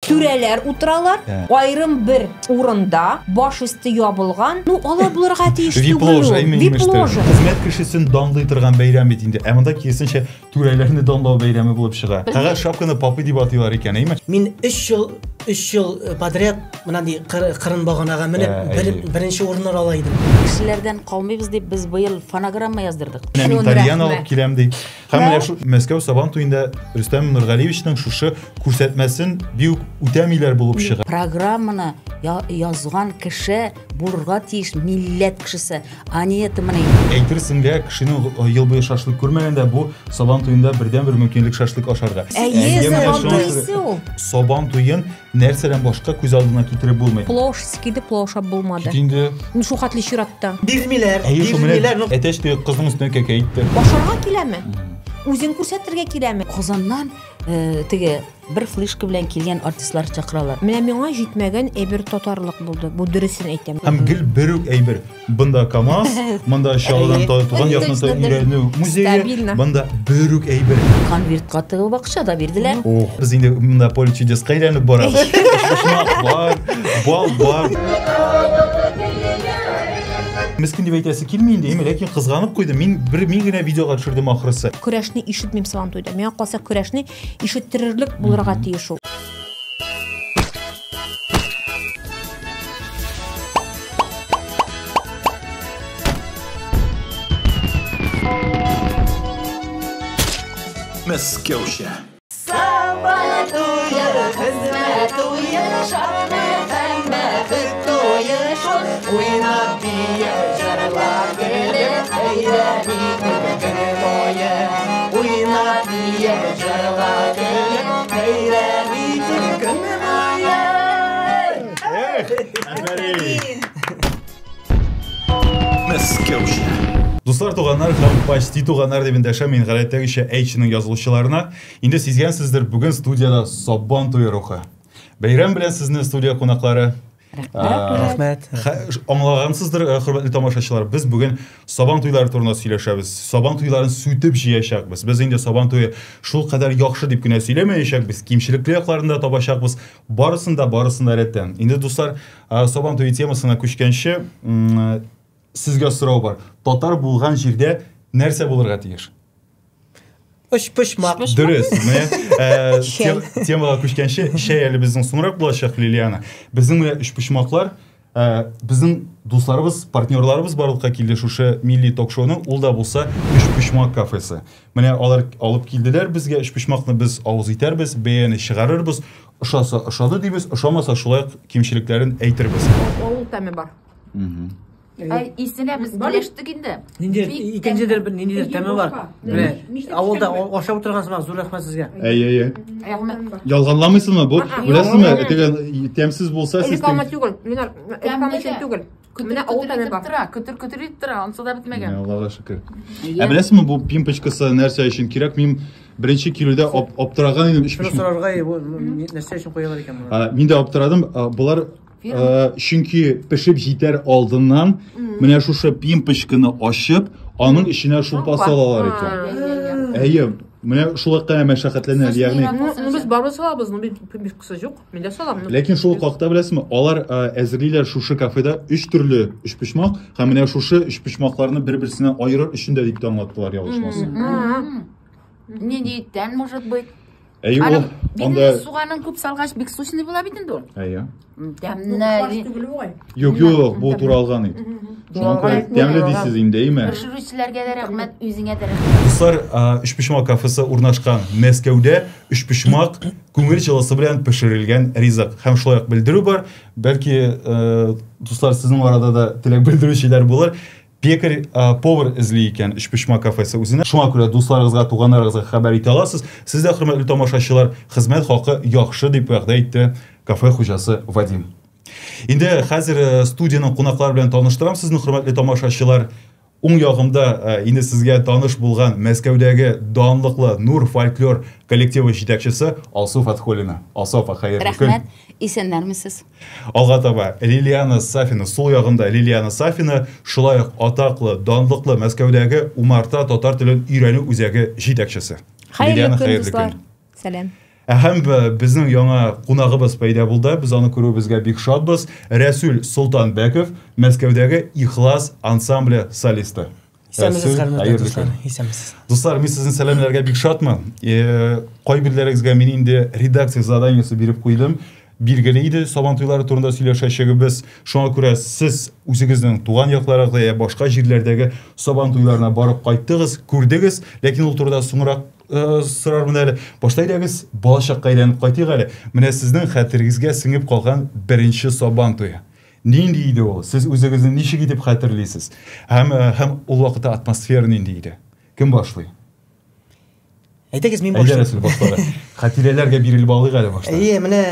Түрәләр утыралар, айрым бер урында, баш өсте ябылган. Ну, алар булырга тиеш түгел. Вип-ложа. Хезмәт кешесен данлый торган бәйрәм бит инде. Ә монда киресенчә түрәләрне данлау бәйрәме булып чыга. Кагаз шапканы папы дип атыйлар икән, әйме? Мин 3 ел подряд мондай кырын баганага менеп беренче урыннар ала идем. Кешеләрдән калмыйбыз дип без быел фонограмма яздырдык. Мин тарьян алып киләм ди. Һәм менә шу Мәскәү Сабан туенда Рөстәм Нургалиевичнең шушы күрсәтмәсен бик үтәмиләр булып чыга. Программаны язган кеше булырга тиеш милләт кешесе. Аниеты менә. Әйтерсеңгә кешенең ел буе шашлык күрмәгәндә бу Сабан туенда бердән-бер мөмкинлек шашлык ашарга. Сабан туен нәрсәдән башка күз алдына китереп булмый. Плош скиде плоша булмады. Инде Шу хәтле чиратта. Бирмиләр. Әтәч кызның үстенә кәкәй итте. Башарга киләме? Үзең күрсәтергә киләме? Казаннан теге бер флешка белән килгән артистлар чакыралар. Менә миңа җитмәгән әйбер татарлык булды. Бу дөресен әйтәм. Һәм гел бер үк әйбер. Монда КамАЗ, монда Шалыдан туган якны өйрәнү музее, монда бер үк әйбер. Конвертка тыгып акча да бирделәр. Без инде монда поле чудеска әйләнеп барабыз. Бар. Мескен дип әйтәсе килми инде, ләкин кызганып куйды. Мин генә видеога төшердем ахырсы. Көрәшне ишетмим Сабан туйда. Миңа калса көрәшне ишеттерерлек булырга тиеш ул. Мәскәүчә. Сабан туе, хезмәт туе, шатлык һәм бәхет туе шул. Уйнап бия, җырлап көлеп, бәйрәми күргән туе. Уйнап бия, җырлап көлеп, бәйрәми күргән туе. Мәскәүчә. Дуслар, туганнар һәм почти туганнар дип эндәшәм мин гадәттәгечә әйтченең язылучыларына. Инде сизгәнсездер, бүген студияда Сабан туе рухы. Бәйрәм белән сезне студия кунаклары. Рәхмәт. Аңлагансыздыр, хөрмәтле тамашачылар, без бүген Сабан туйлары турында сөйләшәбез. Сабан туйларын сүтеп җыячакбыз. Без инде Сабан туе шул кадәр яхшы дип кенә сөйләмәячәкбез. Кимчелекле якларында табачакбыз. Барысында рәттән. Инде дуслар, Сабан туе темасына күчкәнче, сезгә сорау бар. Татар булган җирдә нәрсә булырга тиеш? Өчпочмак. Дөрес. Темага күчкәнче, шәй әле безнең соңрак булачак, Лилиана. Безнең менә өчпочмаклар, безнең дусларыбыз, партнерларыбыз барлыкка килде шушы милли ток-шоуның, ул да булса өчпочмак кафесы. Менә алар алып килделәр безгә, өчпочмакны без авыз итәрбез, бәяне чыгарырбыз, ошаса ошады дибез, ошамаса шулай әйттербез. Авыл тәме бар. Ай, исенә без билештек инде. Икенчедер бер ниндидер тәме бар. Авылда ашап утырган сымак, зур рәхмәт сезгә. Әйе. Ялганламыйсызмы бу? Беләсезме, теге тәмсез булса сез түгел. Мин түгел. Менә авыл тәме бар. Көтер итеп тора, ансы да бетмәгән. Аллага шөкер. Беләсезме, бу пимпочкасы нәрсә өчен кирәк? Мин беренче килүдә аптыраган идем. Шуны сорарга, бу нәрсә өчен куялар икән моны? Мин дә аптырадым. Булар чөнки пешеп җитәр алдыннан менә шушы пимпочканы ачып, аның иченә шулпа салалар икән. Әйе, менә шулай кына мәшәкатьләнәләр, ягъни Без барыбыз салабыз, пимпочкасы юк. Мин дә салам. Ләкин шул вакытта беләсезме, алар әзерлиләр шушы кафеда 3 төрле өчпочмак, һәм менә шушы өчпочмакларны бер-берсеннән айырыр өчен дә дип аңлаттылар ялгышмасы. Не тән может быть. Әйе, ул анда суганын күп салгач бик сушный була бит инде ул. Әйе. Тәмле. Юк, бу туры алган иде. Шуңа тәмле дисез инде, әйме? Пешерүчеләргә дә рәхмәт, үзеңә дә рәхмәт. Дуслар, өчпочмак кафесы урнашкан Мәскәүдә өчпочмак күңел җылысы белән пешерелгән ризык. Һәм шулай белдерү бар. Бәлки дуслар сезнең арада да теләк белдерүчеләр булыр. Пекарь повар эзли икән өчпочмак кафесы үзенә. Шуңа күрә дусларыгызга, туганнарыгызга хәбәр итә аласыз. Сез дә, хөрмәтле тамашачылар, хезмәт хакы яхшы дип вәгъдә итте кафе хуҗасы Вадим. Инде хәзер студияның кунаклары белән таныштырам сезне, хөрмәтле тамашачылар. Уң ягымда инде сезгә таныш булган Мәскәүдәге данлыклы Нур фольклор коллективы җитәкчесе Алсу Фатхуллина. Алсу, хәерле көн. Рәхмәт, исәннәрмесез? Алга таба Лилиана Сафина, сул ягында Лилиана Сафина, шулай ук атаклы, данлыклы Мәскәүдәге Умарта татар телен өйрәнү үзәге җитәкчесе. Хәерле көн, дуслар. Сәлам. Һәм безнең яңа кунагыбыз пайда булды. Без аны күрүебезгә бик шатбыз. Рәсүл Солтанбеков, Мәскәүдәге Ихлас ансамбле солисты. Дуслар, мен сезнең сәламләргә бик шатмын. Кайберләрегезгә мин инде редакция заданиесе биреп куйдым. Билгеле иде, Сабантуйлары турында сөйләшәчәгебез. Шуңа күрә сез үзегезнең туган якларыгызда я башка җирләрдәге Сабантуйларына барып кайттыгыз, күрдегез, ләкин ул турыда соңрак сорармын әле. Баштайдагыз балачакка әйләнеп кайтыйк әле. Менә сезнең хәтерегезгә сеңеп калган беренче Сабантуй. Нинди иде ул? Сез үзегезне ничек итеп хәтерлисез? Һәм ул вакытта атмосфера нинди иде? Кем башлый? Әйтегез, мин башлыйм. Хатирәләргә бирелеп алыйк әле башта. Менә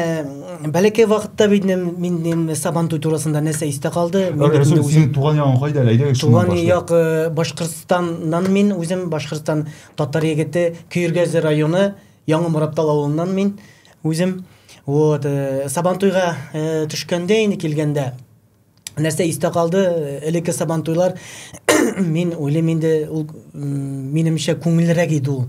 бәләкәй вакытта мин Сабантуй турысында нәрсә истә калды. Синең туган ягың кайда әле? Әйдәгез шуны башлыйк. Туган як Башкортстаннан мин үзем Башкортстан Татар егете Көйргәзе районы Яңа Мораптал авылыннан мин үзем Сабантуйга төшкәндә инде килгәндә нәрсә истә калды. Элекке Сабантуйлар мин уйлыйм инде ул минемчә күңеллерәк иде ул.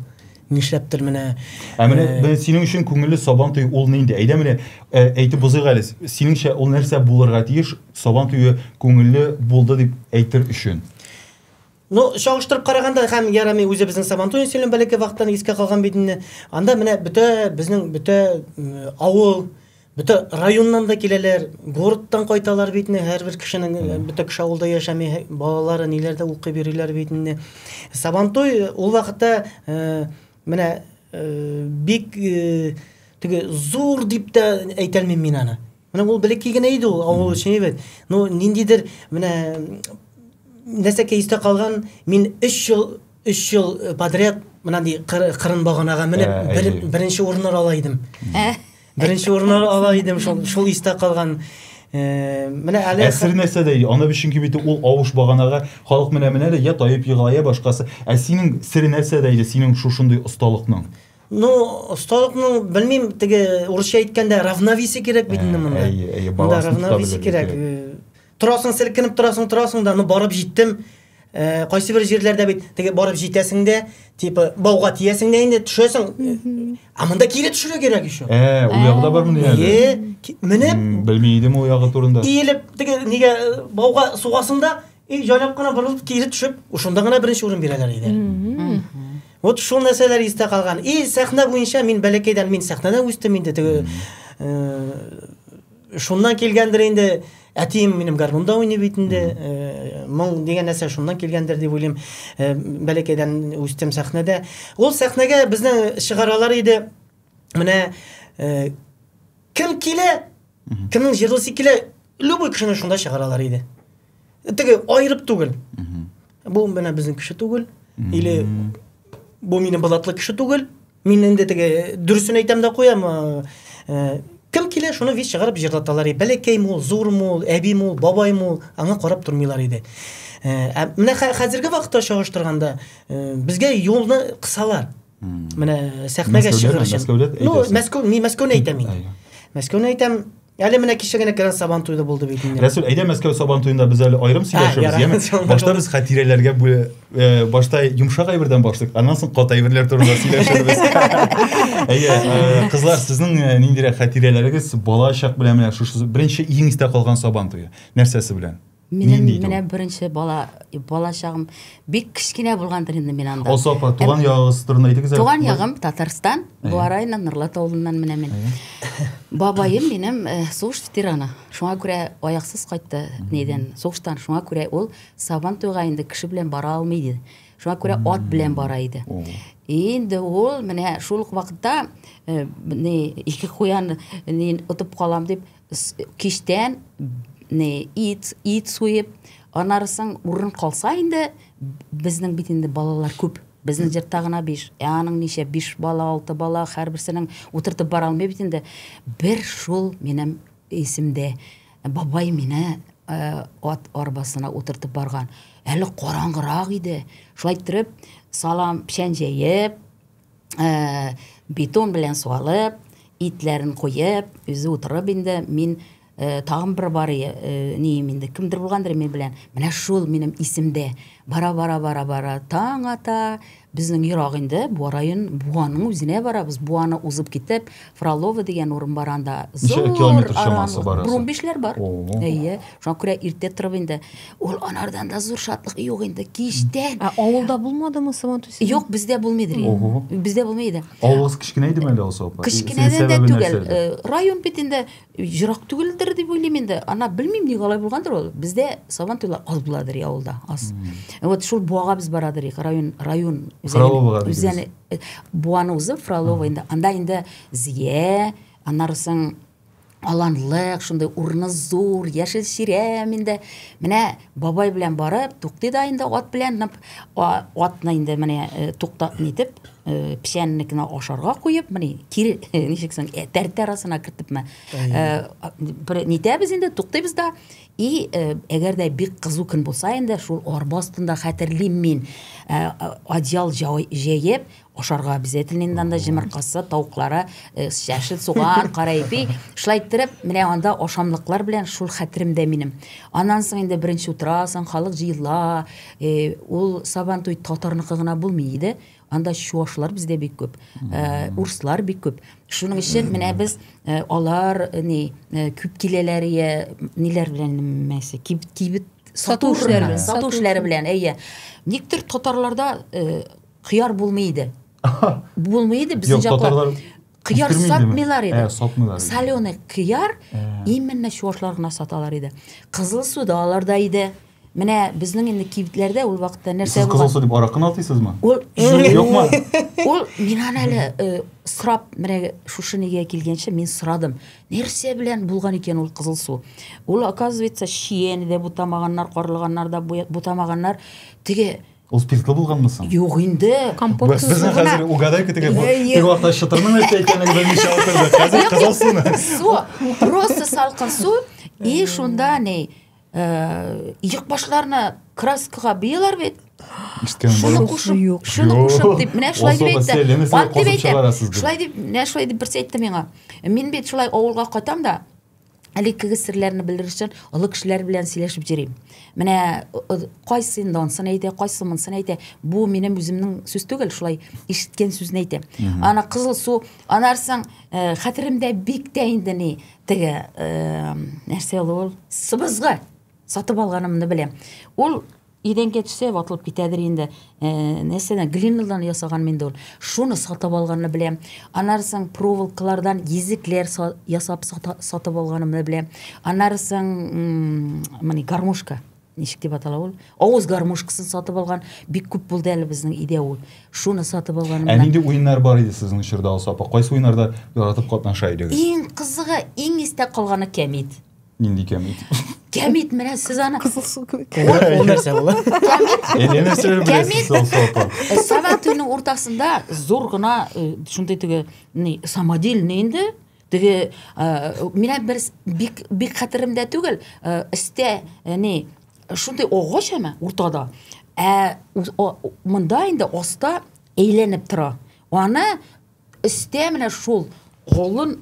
Нишләптер менә. Менә синең өчен күңелле Сабантуй ул нинди? Әйдә менә әйтеп бозыйк әле. Синеңчә ул нәрсә булырга тиеш? Сабантуй күңелле булды дип әйтер өчен. Чагыштырып караганда һәм ярами үзебезнең Сабантуйны сөйләм бәләкәй вакыттан искә калган бит инде. Анда менә безнең авыл, бөтә районнан да киләләр, городтан кайталар бит инде. Һәрбер кешенең бөтә кеше авылда яшәми, балалары ниләрдә укый бириләр бит инде. Сабантуй ул вакытта менә бик теге зур дип тә әйтәлмим мин аны. Менә ул бәләкәй генә иде ул авыл өчен бит. Ниндидер менә нәрсәкә истә калган, мин 3 ел подряд менә кырын баганага менеп беренче урыннар ала идем. Беренче урыннар ала идем, шул истә калган. Менә әле әсер нәрсә дә, аны бишенки бит ул авыш баганага халык менә я таеп егылая башкасы. Синең сире нәрсә дә иде, синең шушындый осталыкның? Осталыкның белмим, теге урысча әйткәндә равновесие кирәк бит инде монда. Монда равновесие кирәк. Торасың, селкенеп торасың да, барып җиттем. Кайсы бер җирләрдә бит теге барып җитәсең дә, типа бауга тиясең дә инде төшәсең. Монда кире төшәргә кирәк ише. Ул ягда бармы инде? Менеп белми идем ул ягы турында. Иелеп теге нигә бауга сугасың да, җайлап кына борылып кире төшеп, ушында гына беренче урын бирәләр иде. Вот шул нәрсәләр истә калган. Сәхнә буенча мин бәләкәйдән мин сәхнәдә үстем инде теге. Шуннан килгәндер инде. Әтием минем гармунда уйный бит инде. Моң дигән нәрсә шуннан килгәндер дип уйлыйм. Бәләкәйдән үстем сәхнәдә. Ул сәхнәгә безнең чыгаралар иде. Менә кем килә? Кемнең җырлыйсы килә? Любой кешене шунда чыгаралар иде. Теге айрып түгел. Бу менә безнең кеше түгел. Или бу минем балатлы кеше түгел. Мин инде теге дөресен әйтәм дә куям. Кем килә, шуны вис чыгарып җырлаталар. Бәләкәй мул, зур мул, әби мул, бабай мул, аңа карап тормыйлар иде. Менә хәзерге вакытта чагыштырганда безгә юлны кысалар. Менә сәхнәгә чыгыр өчен. Мәскәүне әйтәм мин. Мәскәүне әйтәм. Әле менә кичә генә Кран Сабантуйда булды бит инде. Рәсүл, әйдә Мәскәү Сабантуйында без әле аерым сөйләшәбез, яме. Башта без хатирәләргә башта йомшак әйбердән башлык, аннан соң кат әйберләр турында сөйләшәбез. Кызлар, сезнең ниндирәк хатирәләрегез балачак белән менә шушы беренче иң истә калган Сабантуй? Нәрсәсе белән? Менә беренче балачагым бик кичкенә булгандыр инде мин анда. Алса апа, туган ягыгыз турында әйтегез әле. Туган ягым Татарстан, бу арайнан Нырлат авылыннан менә мин. Бабаем минем сугыш ветераны. Шуңа күрә аяксыз кайтты недән, сугыштан. Шуңа күрә ул Сабантуйга инде кеше белән бара алмый иде. Шуңа күрә ат белән бара иде. Инде ул менә шул ук вакытта ике куян утып калам дип кичтән ит суеп, анарысың урын калса инде безнең бит инде балалар күп. Безнең җирдә гына 5, аның ничә 5 бала, 6 бала, һәрберсенең утыртып бара алмый бит инде. Бер шул минем исемдә бабай мине ат арбасына утыртып барган. Әле караңгырак иде. Шулай итеп, салам пешән җәеп, бетон белән суалып, итләрен куеп, үзе утырып инде мин тагын бер бар нем инде кимдер булгандыр мен белән. Менә шул минем исемдә бара таң ата, біздің ерағында бұл район Буаның өзіне барабыз. Буаны узып кетіп, Фролово деген орын бар анда. Неше километр шамасы бар? 15-лер бар. Ие, шуңа күрә иртә торып инде. Ул анардан да зур шатлык юк инде киштән. Авылда булмадымы Сабантуй? Юк, бездә булмыйдыр. Бездә булмыйды. Авылыңыз кичкенә идеме әле алса апа? Кичкенәдән дә түгел. Район бит инде жырак түгелдер дип уйлыйм инде. Ана белмим ни алай булгандыр ул. Бездә Сабантуйлар аз буладыр авылда, аз. Вот шул буага biz baradыр. Район үзәне Буаны узып Фролово инде. Анда инде зие, анарсын аланлык, шундай урны зур, яшел ширәм инде. Менә бабай белән барып, туктый да инде ат белән, атны инде менә тукта нитеп, пешәннекне ашарга куеп, менә кире ничексең, тәртә арасына кертепме. Нитәбез инде, туктыйбыз да. И әгәр дә бик кызу көн булса инде, шул арба астында хәтерлим мин, одеял җәеп, ашарга обязательно анда җимеркасы, тавыклары, яшел суган, карайпи, шулай итеп, менә анда ашамлыклар белән шул хәтеремдә минем. Аннан соң инде беренче утрасың, халык җыела, ул Сабантуй татарныкы гына булмый иде. Анда шуашлар бездә бик күп, урыслар бик күп. Шуның өчен менә без алар күп киләләр, ниләр белән мәсе, кибет сату эшләре белән, Никтер татарларда кыяр булмый иде. Булмый иде безнең җаклар. Кыяр сатмыйлар иде. Соленый кыяр именно шуашлар гына саталар иде. Кызыл суда аларда иде. Менә безнең инде кибетләрдә ул вакытта нәрсә булган? Кызыл су дип аракын атыйсызмы? Юкмы? Ул миннән әле сырап, менә шушы нигә килгәнче мин сорадым. Нәрсә белән булган икән ул кызыл су? Ул оказывается шиене дә бутамаганнар, карлыганнар да бутамаганнар. Теге Ул спиртлы булганмы соң? Юк инде. Компот Без хәзер угадайка теге вакытта шытырның нәрсә икәнлеген белмичә утырды. Хәзер кызыл суны. Су, просто салкын су, и шунда не йык башларына краскага биялар бит. Шуны кушып дип, менә шулай дип әйтте. Шулай дип берсе әйтте миңа. Мин бит шулай авылга кайтам да, әлеге серләрне белдерер өчен олы кешеләр белән сөйләшеп йөрим. Менә кайсындан сын әйтә, кайсымын сын әйтә. Бу минем үземнең сүз түгел, шулай ишеткән сүзне әйтә. Ана кызыл су, анарсың хәтеремдә бик тә инде ни, теге нәрсә ул? Сыбызгы сатып алганымны беләм. Ул идәнгә төшсә ватылып китәдер инде. Нәрсәдән глинадан ясаган миндә ул. Шуны сатып алганны беләм. Анарсың проволокалардан езекләр ясап сатып алганымны беләм. Анарсың менә гармошка, ничек дип атала ул? Авыз гармошкасын сатып алган бик күп булды әле безнең идә ул. Шуны сатып алганны. Нинди уеннар бар иде сезнең чорда алса апа? Кайсы уеннарда яратып катнаша идегез? Иң кызыгы, иң истә калганы кәмит. Нинди кәмит? Кәмит менә сез аны Кызыл су кебек. Ул нәрсә була? Нәрсә беләсез алса апа? Сабантуйның уртасында зур гына шундай теге самодельный инде. Теге менә бик хәтеремдә түгел, истә шундай агач әмә уртада. Монда инде аста әйләнеп тора. Аны истә менә шул Қолын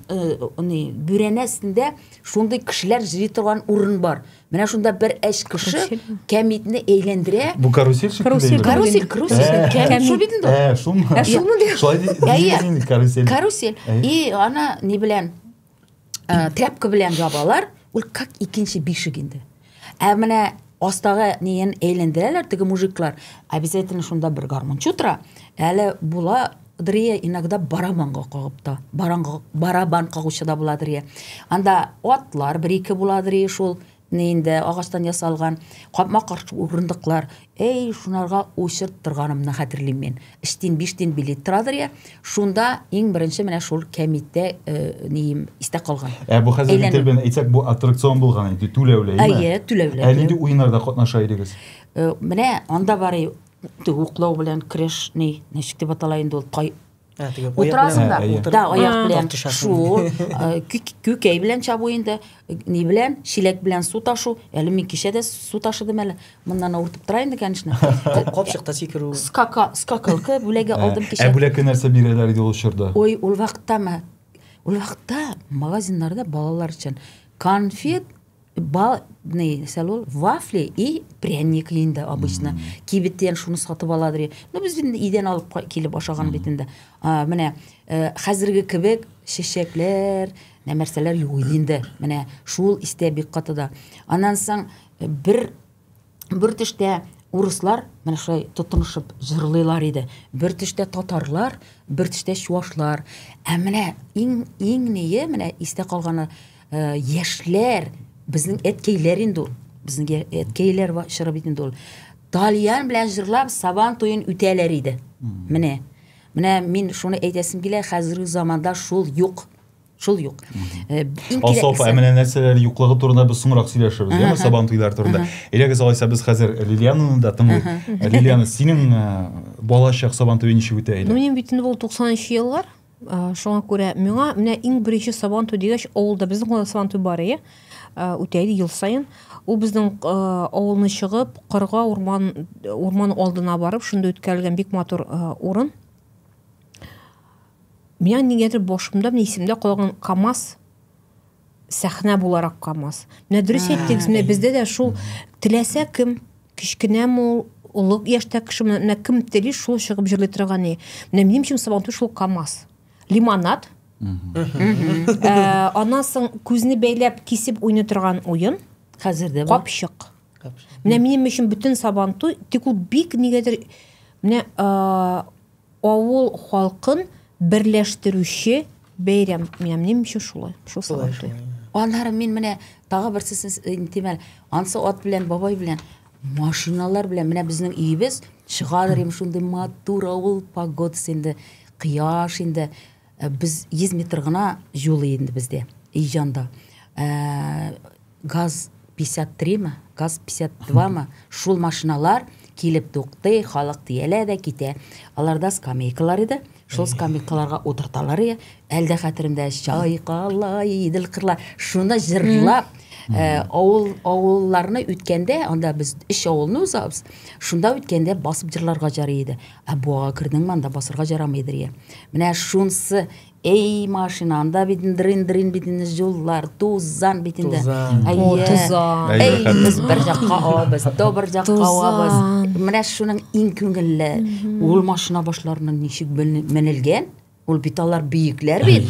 бүрәнәсендә шундай кешеләр җыри торган урын бар. Менә шунда бер әш кеше кәмитне әйләндерә. Бу карусель шикелле. Карусель. Кәмит шул бит инде. Шулмы? Шулай дип карусель. Карусель. И ана ни белән тряпка белән ябалар. Ул как икенче бишек инде. Менә астагы ниян әйләндерәләр теге мужиклар. Обязательно шунда бер гармончы утыра. Әле була Дрия иногда барабанга кагыпта. Барабан кагучы да буладыр. Анда атлар бер-ике буладыр шул инде агачтан ясалган капма каршы урындыклар. Шунарга очырып торганымны хәтерлим мен. 3-5 билет торадыр. Шунда иң беренче менә шул кәмиттә ним истә калган. Бу хәзер телбен әйтсәк бу аттракцион булган иде, түләүле. Түләүле. Нинди уеннарда катнаша идегез? Менә анда бар уклау белән креш ничек дип атала инде ул тай утрасында да аяк белән шул күкәй белән чабу инде ни белән чиләк белән су ташу әле мин кичәдә су ташыдым әле моннан авыртып тора инде конечно капчыкта сикерү скакалка бүләгә алдым кичә бүләккә нәрсә бирәләр иде ул чорда ул вакытта магазиннарда балалар өчен конфет сәл вафли и пряник енді обычно кейбеттен шуны сатып алады. Ну біз иден алып келіп ашаған бетінде. Міне қазіргі кебек шешеклер, нәмәрселер юйлинді. Міне шул исте бик катыда. Анан соң бір төштә урыслар менә шулай тотынышып җырлыйлар иде. Бер төштә татарлар, бер төштә чуашлар. Менә иң ние менә истә калганы яшьләр безнең әткәйләр инде ул. Безнең әткәйләр чыгып инде ул. Талиян белән җырлап сабан туен үтәләр иде. Менә мин шуны әйтәсем килә, хәзерге заманда шул юк. Шул юк. Алсапа әмәнә нәрсәләр юклыгы турында без соңрак сөйләшәбез, яме сабан туйлар турында. Эләгез алайса без хәзер Лилиянаны да тыңлый. Лилияна, синең балачак сабан туе ничек үтә иде? Минем бит инде бу 90-нчы еллар. Шуңа күрә миңа менә иң беренче сабан туй дигәч авылда безнең сабан туй бар иде. Үтә иде ел саен. Ул безнең авылны чыгып, кырга, урман алдына барып, шунда үткәрелгән бик матур урын. Миңа нигәдер башымда, исемдә калган КамАЗ сәхнә буларак КамАЗ. Менә дөрес әйттегез, менә бездә дә шул теләсә кем, кичкенә мул, улык яшьтә кеше, менә кем тели шул чыгып җырлый торган ни. Менә минем өчен сабан туй шул КамАЗ. Лимонад. Аннан соң күзне бәйләп кисеп уйный торган уен. Хәзердә Капчык. Менә минем өчен бүтән сабан туй тик ул бик нигәдер менә авыл халкын берләштерүче бәйрәм. Минем өчен шулай. Шул сабан туй. Аннары мин менә тагы бер сүз интимәл. Ансы ат белән, бабай белән, машиналар белән менә безнең өебез чыгадыр им шундый матур авыл погодасы инде, кыяш инде. Biz 100 метр гына жолы инде бездә, Ижанда. Газ 53 ме, газ 52 ме, шул машиналар килеп туктый, халык тиялә дә китә. Аларда скамейкалар иде. Шул скамейкаларга утырталар иде. Әлдә хәтеремдә чайкалай, идел кырлар, шуны җырлап авылларны үткәндә, анда без 3 авылны узабыз. Шунда үткәндә басып җырларга ярый иде. Буага кирдең манда басырга ярамыйдыр. Менә шунсы эй машинанда битендирин битен жоллар, тузан битендә. Тузан. Эй без бер якка авабыз, бер якка авабыз. Менә шуның иң күңелле ул машина башларының ничек менелгән, ул биталар биекләр бит.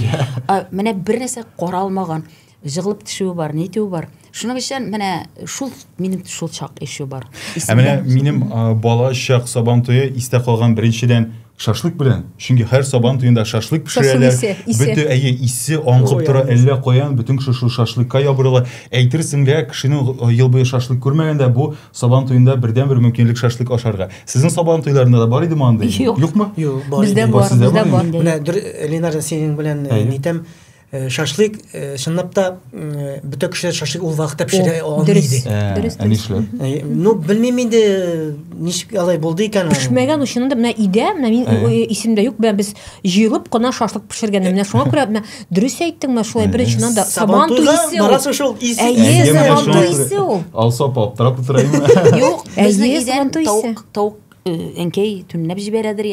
Менә бер нәрсә каралмаган. Жыгылып төшү бар, нетеу бар. Шуның өчен менә шул минем шул чак эше бар. Менә минем балачак сабан туе истә калган беренчедән шашлык белән. Чөнки һәр сабан туенда шашлык пешерәләр. Бөтен исе аңкып тора, әллә каян бүтән шул шашлыкка ябырыла. Әйтерсең лә кешенең ел буе шашлык күрмәгәндә бу сабан туенда бердән-бер мөмкинлек шашлык ашарга. Сезнең сабан туйларында да бар идеме андай? Юкмы? Юк, Бездә бар. Менә Ленар синең белән нитәм шашлык шынлап та бөтен кешеләр шашлык ул вакытта пешерә алмый. Нишләп? Ну белмим инде ничек алай булды икән. Пешмәгән өчен дә менә идә, менә мин исемдә юк, без җыелып кына шашлык пешергән. Менә шуңа күрә менә дөрес әйттең, менә шулай беренчедән да сабан туйсы. Барасы шул исе. Сабан туйсы ул. Алсапа аптырап торайым. Юк, безнең идән таук әнкәй төнләп җибәрәдер.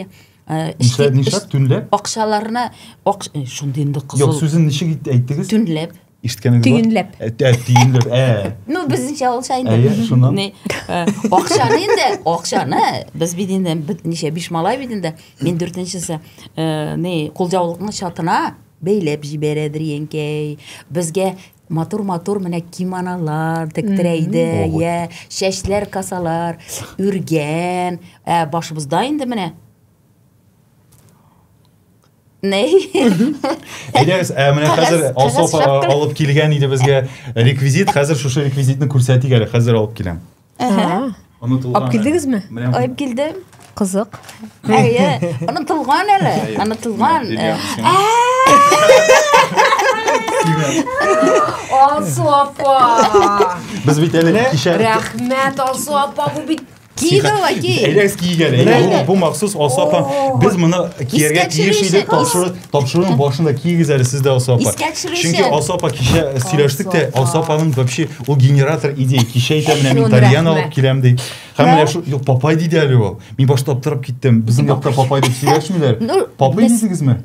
Нишләп төнләп? Акчаларны шундый инде кызыл. Юк, сүзен ничек әйттегез? Төнләп. Ишеткәнегез бар? Төнләп. Ну безнеңчә ул шайында. Акчаны инде, акчаны без бит инде ничә 5 малай бит инде. Мин 4-нчесе кулҗаулыкның чатына бәйләп җибәрәдер әнкәй. Безгә матур менә киманалар тектирә иде, я чәчләр касалар, үргән, башыбызда инде менә Әйдәгез, менә хәзер Алсапа алып килгән иде безгә реквизит, хәзер шушы реквизитны күрсәтик әле, хәзер алып киләм. Алып килдегезме? Алып килдем. Кызык. Онытылган әле, онытылган. Алсапа. Без бит әле кичә Рәхмәт, Алсапа, бу бит Әйдәгез кигән. Бу махсус Алсапа. Біз мұны киергә тиеш идек, тапшыруның башында кигез әле сездә Алсапа. Чөнки Алсапа кичә сөйләштек тә, Алсапаның вообще ул генератор идея кичә әйтә менә мин Тарьян алып киләм ди. Һәм менә шу папай диде әле ул. Мин башта аптырап киттем. Безнең якта папай дип сөйләшмиләр. Папай дисегезме?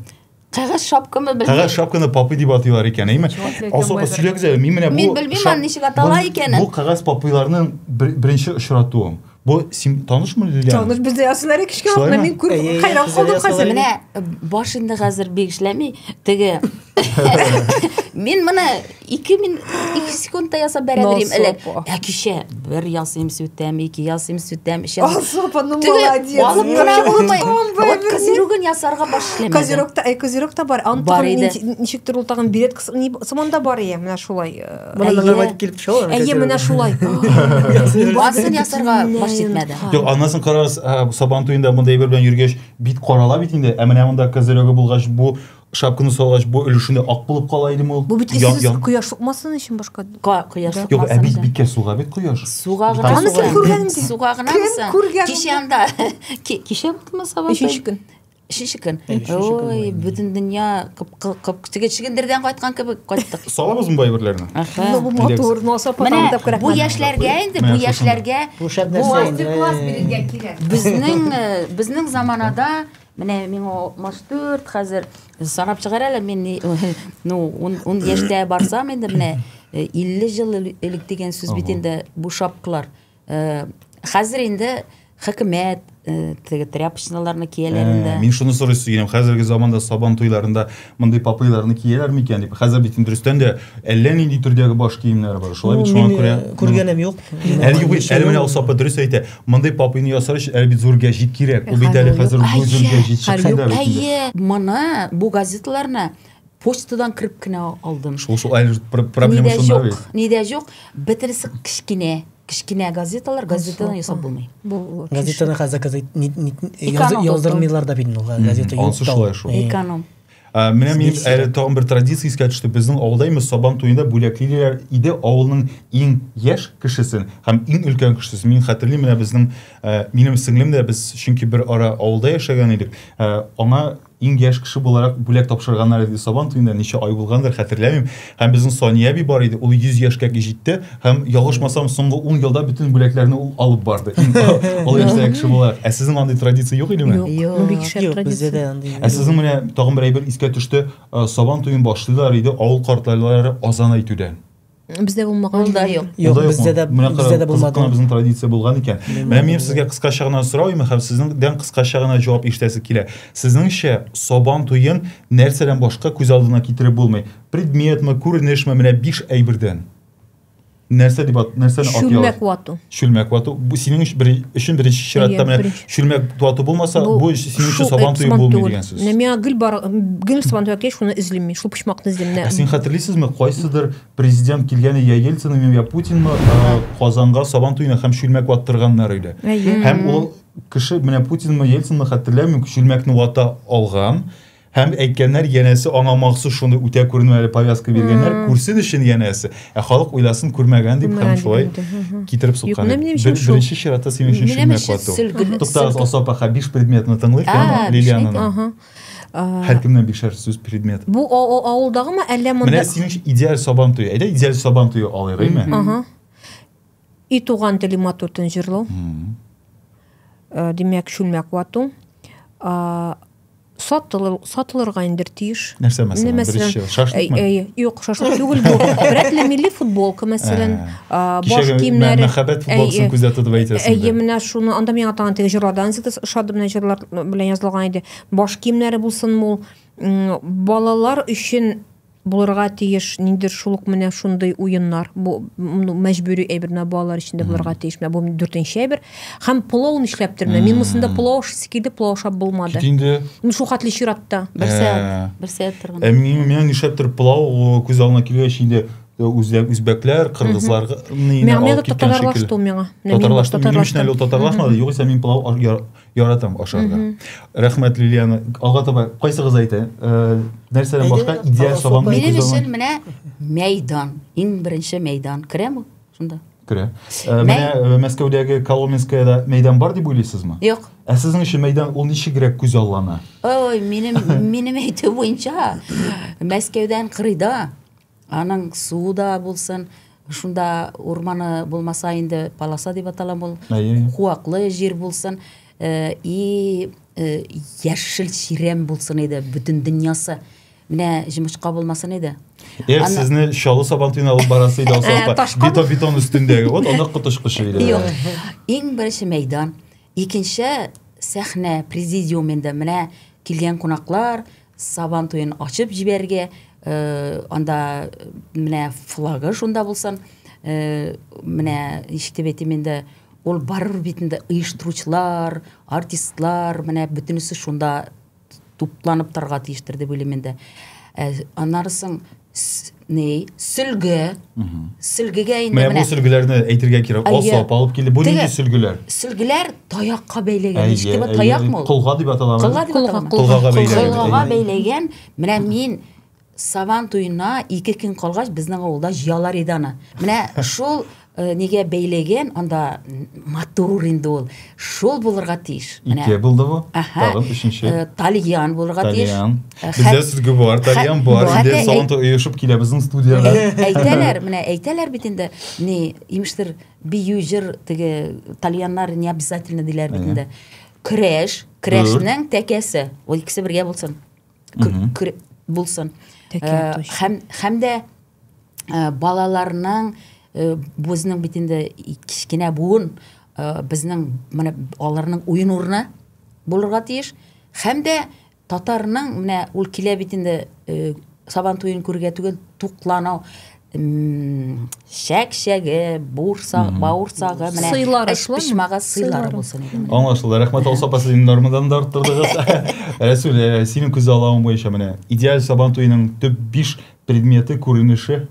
Кагаз шапкамы Кагаз шапканы папы дип атыйлар икән, әйме? Асыл сөйләгез, мин менә бу Мин белмим аны ничек атала икәнен. Бу кагаз папыларның беренче очратуым. Бу син танышмы Лилия? Таныш бездә ясыннар кичкә Шулаймы? вакытта мин күреп хайран калдым хәзер. Менә башында хәзер бик эшләми, теге Мин моны 2 секундта ясап бәрәдерим әле. Кичә бер ясыйм сүтәм, 2 ясыйм сүтәм, Сапаның молодец. Алып кына булмый. Вот козерогын ясарга башламады. Козерогта бар. Антыгын ничектер ул тагын билет сыманда бар ия, менә шулай. Менә килеп төшә. Әйе, менә шулай. Асын ясарга баш җитмәде. Юк, анасын карагыз, Сабан туенда мондай бер белән йөргәч, бит карала бит инде. Ә менә монда козерогы булгач, бу шапканы салгач, бу өлешендә ак булып кала идеме ул? Бу бит сез кояш сукмасын өчен башка. Кояш Юк, ә бит биккә суга бит кояш. Суга гына кичә анда. Кичә булдымы Сабан? 3нче көн. 3нче көн. Ой, бүтән дөнья чигендердән кайткан кебек кайттык. Салабызмы бу әйберләрне? Бу мотор, сапа Менә тап керәк. бу яшьләргә инде, бу яшьләргә Бу шәп нәрсә инде. безнең заманада менә мин маштурт хәзер санап чыгар әле мин 10 яшьтә барсам инде менә 50 ел элек дигән сүз бит инде бу шапкалар. Хәзер инде хөкүмәт теге тряпочналарны кияләр инде. Мин шуны сорыйсы киләм. Хәзерге заманда Сабан туйларында мондый папыйларны кияләр микән дип. Хәзер бит дөрестән дә әллә нинди төрдәге баш киемнәр бар. Шулай бит шуңа күрә. Күргәнем юк. Әле менә ул сапа дөрес әйтә. Мондый папыйны ясар өчен әле бит зур гәҗит кирәк. Ул бит әле хәзер зур гәҗит чыкканда бит. Әйе, моны бу газеталарны почтадан кирип кенә алдым. Шул әле проблема шунда бит. Нидә юк, бөтенесе кичкенә газетадан ясап булмый. Газетаны хәзер яздырмыйлар да бит ул газета юк. Ансы шулай шул. Эконом. Менә мин әле тагын бер традиция искә төште. Безнең авылда Сабан туенда бүләклиләр иде авылның иң яшь кешесен һәм иң өлкән кешесен. Мин хәтерлим, менә безнең минем сеңлем дә без чөнки бер ара авылда яшәгән идек. Аңа иң яшь кеше буларак бүләк тапшырганнар иде Сабан туенда, ничә ай булгандыр хәтерләмим. Һәм безнең Сония би бар иде. Ул 100 яшькә җитте һәм ялгышмасам соңгы 10 елда bütün бүләкләрне ул алып барды. Ул яшьтәге кеше буларак. Ә сезнең андый традиция юк идеме? Юк, бездә дә андый. Ә сезнең менә тагын бер әйбер искә төште. Сабан туен башлыйлар иде авыл картлары азан әйтүдән. Бездә булмаган. Ул да юк. Юк, бездә дә булмады. Безнең традиция булган икән. Менә мин сезгә кыскача гына сорыйм һәм сезнең кыскача гына җавап ишетәсе килә. Сезнеңчә Сабан туен нәрсәдән башка күз алдына китереп булмый? Предметме, күренешме, менә 5 әйбердән. Нәрсәне атыйлар? Шүлмәк вату. Шүлмәк вату. Бу синең өчен беренче чиратта менә шүлмәк вату булмаса, бу синең өчен Сабан туен булмый дигән сүз. Менә гөл бар, гөл Сабан туе шуны эзлим, шул почмакны эзлим. Син хәтерлисезме, кайсыдыр президент килгәне я Ельцинме, я Путинме Казанга Сабан туена һәм шүлмәк ваттырганнар иде. Һәм ул кеше менә Путинме, Ельцинме хәтерләмим, шүлмәкне вата алган. Һәм әйткәннәр янәсе аңа махсус шуны үтә күренмәле повязка биргәннәр, күрсен өчен янәсе. Ә халык уйласын күрмәгән дип һәм шулай китереп суккан. Беренче чиратта синең өчен шүлмәк вату. Туктагыз, Асапа, 5 предметны тыңлыйк, Лилиянаны. Һәр кемнән 5 сүз предмет. Бу авылдагымы әллә монда? Менә синең идеаль Сабан туе. Әйдә идеаль Сабан туе алыйк, әйме? И туган теле матуртын җырлау. Димәк, шүлмәк вату. Сатылырга индер тиеш. Нәрсә мәсәлән? Шашлыкмы? Юк, шашлык түгел бу. Бирәтле милли футболка мәсәлән, баш киемнәре. Мәхәббәт футболкасын күздә тотып әйтәсең. Әйе, менә шуны анда миңа тагын теге җырлардан шадым менә җырлар белән язылган иде. Баш киемнәре булсын ул балалар өчен булырга тиеш, ниндер шулык менә шундый уеннар. Бу мәҗбүри әйберне балалар өчен дә булырга тиеш. Менә бу 4нче әйбер. Һәм пулау нишләптер менә. Мин мусында пулау сикилде пулау шап булмады. Инде Шул хәтле чиратта. Бер сәгать торган. Мин нишләптер пулау күз алдына килгәч инде үзбәкләр, кыргызларга миңа татарлашты ул миңа. Татарлашты. Татарлашмады. Югыйсә мин пулау яратам ашарга. Рәхмәт, Лилияна. Алга таба кайсыгыз әйтә? Нәрсәдән башка идеаль Сабан туе Минем күз өчен алдына менә мәйдан, иң беренче мәйдан. Керәме шунда? керә. Менә Мәскәүдәге Коломенскаяда мәйдан бар дип уйлыйсызмы? Юк. Ә сезнең өчен мәйдан ул ничегрәк күз аллана? Ой, минем әйтү буенча Мәскәүдән кырыйда аның суы да булсын, шунда урманы булмаса инде полоса дип аталам ул. Куаклы җир булсын. и яшыл ширем булсын иде, бүтүн дөньясы. Менә җимешкә булмасын иде. Sizne şalı Sabantuyu'na alıp barasıydı o zaman. Beton üstündeki. O da kutuşkuşuydu. Yok. Ең беренче мәйдан, икенче сәхнә президиумында менә килгән кунаклар Сабантуен ачып җибәргә, анда менә флагы шунда булсын, менә ишетеп әйтим инде, ул барыр битендә оештыручылар, артистлар, менә бөтенесе шунда тупланып торга тиештер дип уйлыйм инде. Аннарысын сүлге, сүлгегә инде менә бу сүлгеләрне әйтергә кирәк. Асап алып килде. Бу нинди сүлгеләр? Сүлгеләр таякка бәйләгән. Ишкебе таякмы? Колга дип аталган. Колга бәйләгән. Менә мин Сабантуена 2 көн калгач безнең авылда җыялар иде аны. Менә шул нигә бәйләгән, анда матур инде ул. Шул булырга тиеш. Ике булды бу. Тагын өченче. Тальян булырга тиеш. Бездә сүзгә бар, тальян бар. Инде Сабантуй оешып килә безнең студияга. Әйтәләр, менә әйтәләр бит инде, ни, имештер бию җыр, теге тальяннар не обязательно диләр бит инде. Көрәшнең тәкәсе, ул икесе бергә булсын. Булсын. Һәм дә балаларның безнең бит инде кичкенә буын безнең менә аларның уен урыны булырга тиеш. Һәм дә татарның менә ул килә бит инде Сабантуен күргә түгел, тукланау, шәк-шәге, бауырсагы, менә пешмәгә сыйлар булсын иде. Аңлашылды. Рәхмәт алса пасыйны нормадан да арттырдыгыз. Рәсүл, синең күз алуың буенча менә идеаль Сабантуенның төп 5 предметы күренеше.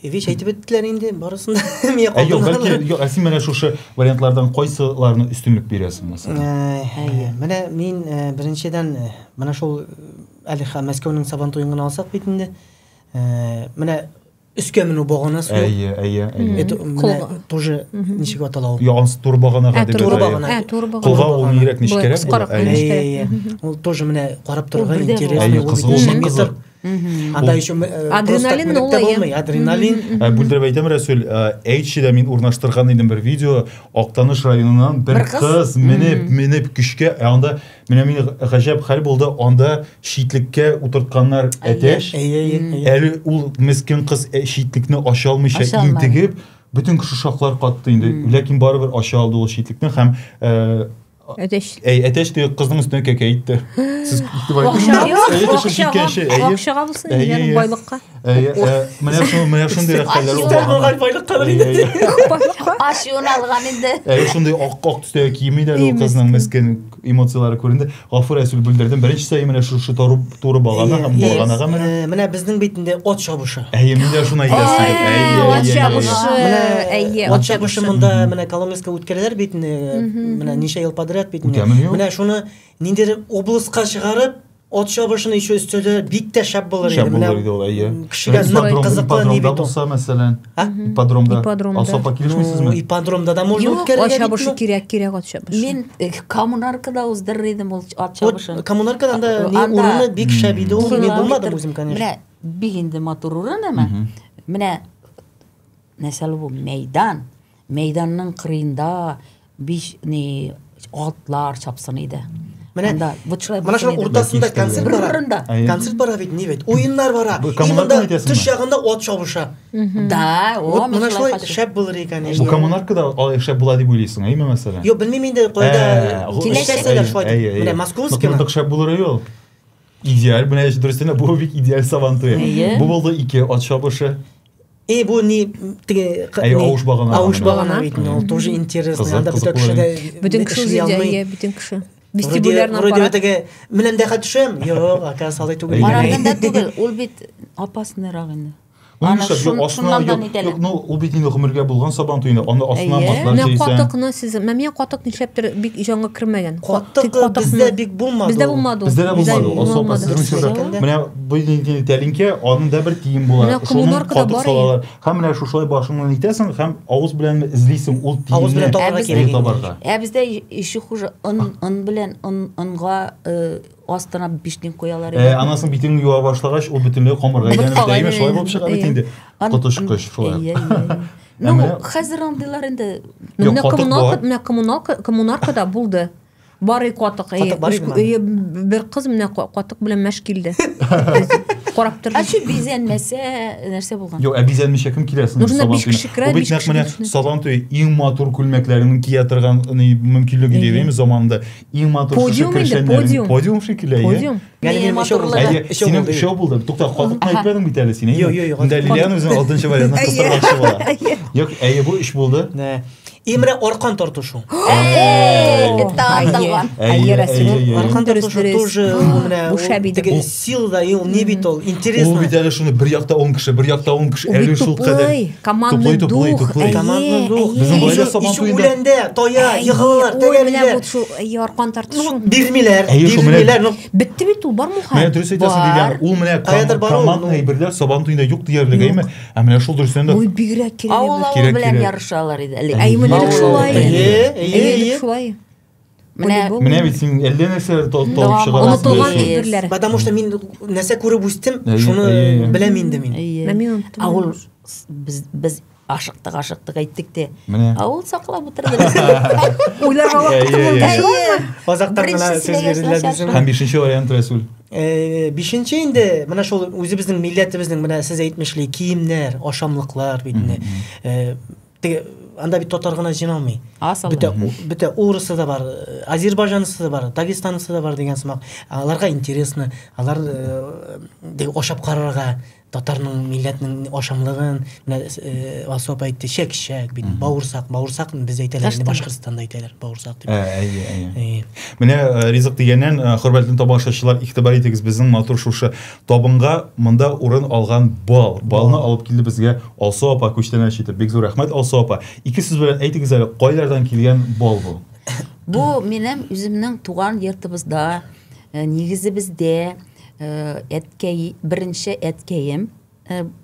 Вич әйтеп беттеләр инде, барысын да мия калдым. Юк, бәлки син менә шушы вариантлардан кайсыларны үстенлек бирәсең mesela? Менә мин беренчедән менә шул әле Мәскәүнең Сабантуен алсак бит инде. Менә өскә менү баганасы. Это тоже ничек аталау. Янс тур баганага дип әйтә. Кулга ул нирәк нишкәрәк. Ул тоже менә карап торган интересный. Анда еще адреналин булмый, адреналин. Бүлдереп әйтәм, Рәсүл, әйтчидә мин урнаштырган идем бер видео, Актаныш районыннан бер кыз менеп көчкә, анда менә мин гаҗәп хәл булды, анда шитлеккә утыртканнар әтәш. Әле ул мескен кыз шитлекне ача алмыйча интегеп, бөтен кеше шаклар катты инде. Ләкин барыбер ача алды ул шитлекне һәм әтәш дип кызның үстенә кәкә итте. Сез игътибар итегез. Акчага булсын, ягъни байлыкка. Менә шундый хәлләр булган. Байлыкка инде. Ашуын алган инде. Шундый ак төстәге киеме дә ул кызның мескен эмоциялары күренде. Гафур Рәсүл бүлдердем. Беренче сәй менә шушы туры багана һәм баганага менә безнең битендә от чабышы. Мин дә шуны әйтәсем. От чабышы. От чабышы монда менә Коломенскә үткәрәләр битне. Менә ничә ел подряд битне. Менә шуны ниндидер облыска чыгарып, от чабышыны еще өстәле бик тә шәп булыр иде. Менә кешегә кызыклы ни бит булса, мәсәлән, ипподромда. Алсапа килешмисезме? Ипподромда да можно үткәрергә. От чабышы кирәк от чабышы. Мин коммунаркада уздырыр идем ул от чабышын. Коммунаркадан да урыны бик шәп иде. Ул мин булмадым үзем, конечно. Менә бик инде матур урын әмма. Менә нәрсәле бу мәйдан. Мәйданның кырыенда биш ни атлар чапсын иде. Менә шуның уртасында концерт бара. Концерт бара бит, ни бит? Уеннар бара. Именно тыш ягында от чабыша. Да, о, менә шулай шәп булыр икән. Бу коммунаркада шәп була дип уйлыйсың, әйме мәсәлән? Юк, белмим инде кайда. Киләчәктә шулай. Менә Московский. Монда шәп булыр ул. Идеаль, менә дөрестән бу бик идеаль Сабантуй. Бу булды 2 от чабышы. Бу ни теге Авыш багана бит, ул тоже интересный. Анда бүтән кеше. Вестибулярный аппарат. Менә дә хәтшем. Юк, ака салай түгел. Бараганда түгел, ул бит опасныйрак инде. Ул бит инде гомергә булган Сабантуйны, аны астына матлар җыйсаң. Катыкны сез, мәмия катык нишләптер бик җанга кергән. Катык бездә бик булмады. Бездә булмады. Менә бу инде тәлинкә, аның да бер тиен була. Шуның катык салалар. Һәм менә шушылай башыңнан итәсең, һәм авыз белән эзлисең ул тиенне. Авыз белән табарга кирәк. Бездә ише хуже ын белән ынга астына биштен коялар Анасын битен юа башлагач, ул бөтенләй камырга әйләнеп дәйме, шулай булып чыга бит инде. Котышкыч шулай. Ну, хәзер андыйлар инде. Менә коммуналкада булды. Бары катык. Бер кыз менә катык белән мәш килде. Карап торды. Ачы бизәнмәсә, нәрсә булган? Юк, бизәнмичә кем киләсен? Нужно бик кичекрәк, Бу бит нәкъ менә Сабантуй иң матур күлмәкләрен кия торган мөмкинлеге дибеме заманында. Иң матур подиум. Подиум шикелле. Подиум. Синең шоу булды. Тукта, катыкны әйтмәдең бит әле син. Юк. Инде Лилиян үзенең 6нчы вариантын кыстырмакчы була. Юк, бу эш булды. Имре аркан тартышу. Аркан тартышу тоже менә силда, ул не бит ул, интересно. Ул бит әле шуны бер якта 10 кеше, бер якта 10 кеше, әле шул кадәр. Командный дух. Командный дух. Безнең байлар Сабантуйда үләндә, тоя, йыгылалар, тәгәриләр. Менә шул аркан тартышу. Бирмиләр. Битте бит ул бармы ха? Менә дөрес әйтәсең Лилиян, ул менә командный әйберләр Сабантуйда юк диярлегеме? Менә шул дөресен дә. Ой, бигрәк кирәк. Авыл белән ярышалар иде. Шулай. Менә бит син әллә нәрсә талып чыгарасың. Потому что мин нәрсә күреп үстем, шуны беләм инде мин. Авыл без ашыктык әйттек те. Авыл саклап утырды. Уйларга вакыты булды. Азактан гына сөз бирделәр безнең. Һәм 5нче вариант Расул. 5нче инде менә шул үзебезнең милләтебезнең менә сез әйтмешли киемнәр, ашамлыклар бит инде. Анда бит татар гына җыйналмый. Бөтә урысы да бар, азербайҗанысы да бар, дагестанысы да бар дигән сымак. Аларга интересно, алар ашап карарга татарның милләтнең ашамлыгын, менә Васоп әйтте, шәк бит, бавырсак без әйтәләр, инде Башкортстанда әйтәләр, бавырсак дип. Менә ризык дигәннән хөрмәтле тамашачылар, игътибар итегез, безнең матур шушы табынга монда урын алган балны алып килде безгә Алсу апа күчтән әйтеп. Бик зур рәхмәт Алсу апа. Ике сүз белән әйтегез әле, кайлардан килгән бал бу? Бу минем үземнең туган йортыбызда, нигезе бездә әткәй, беренче әткәем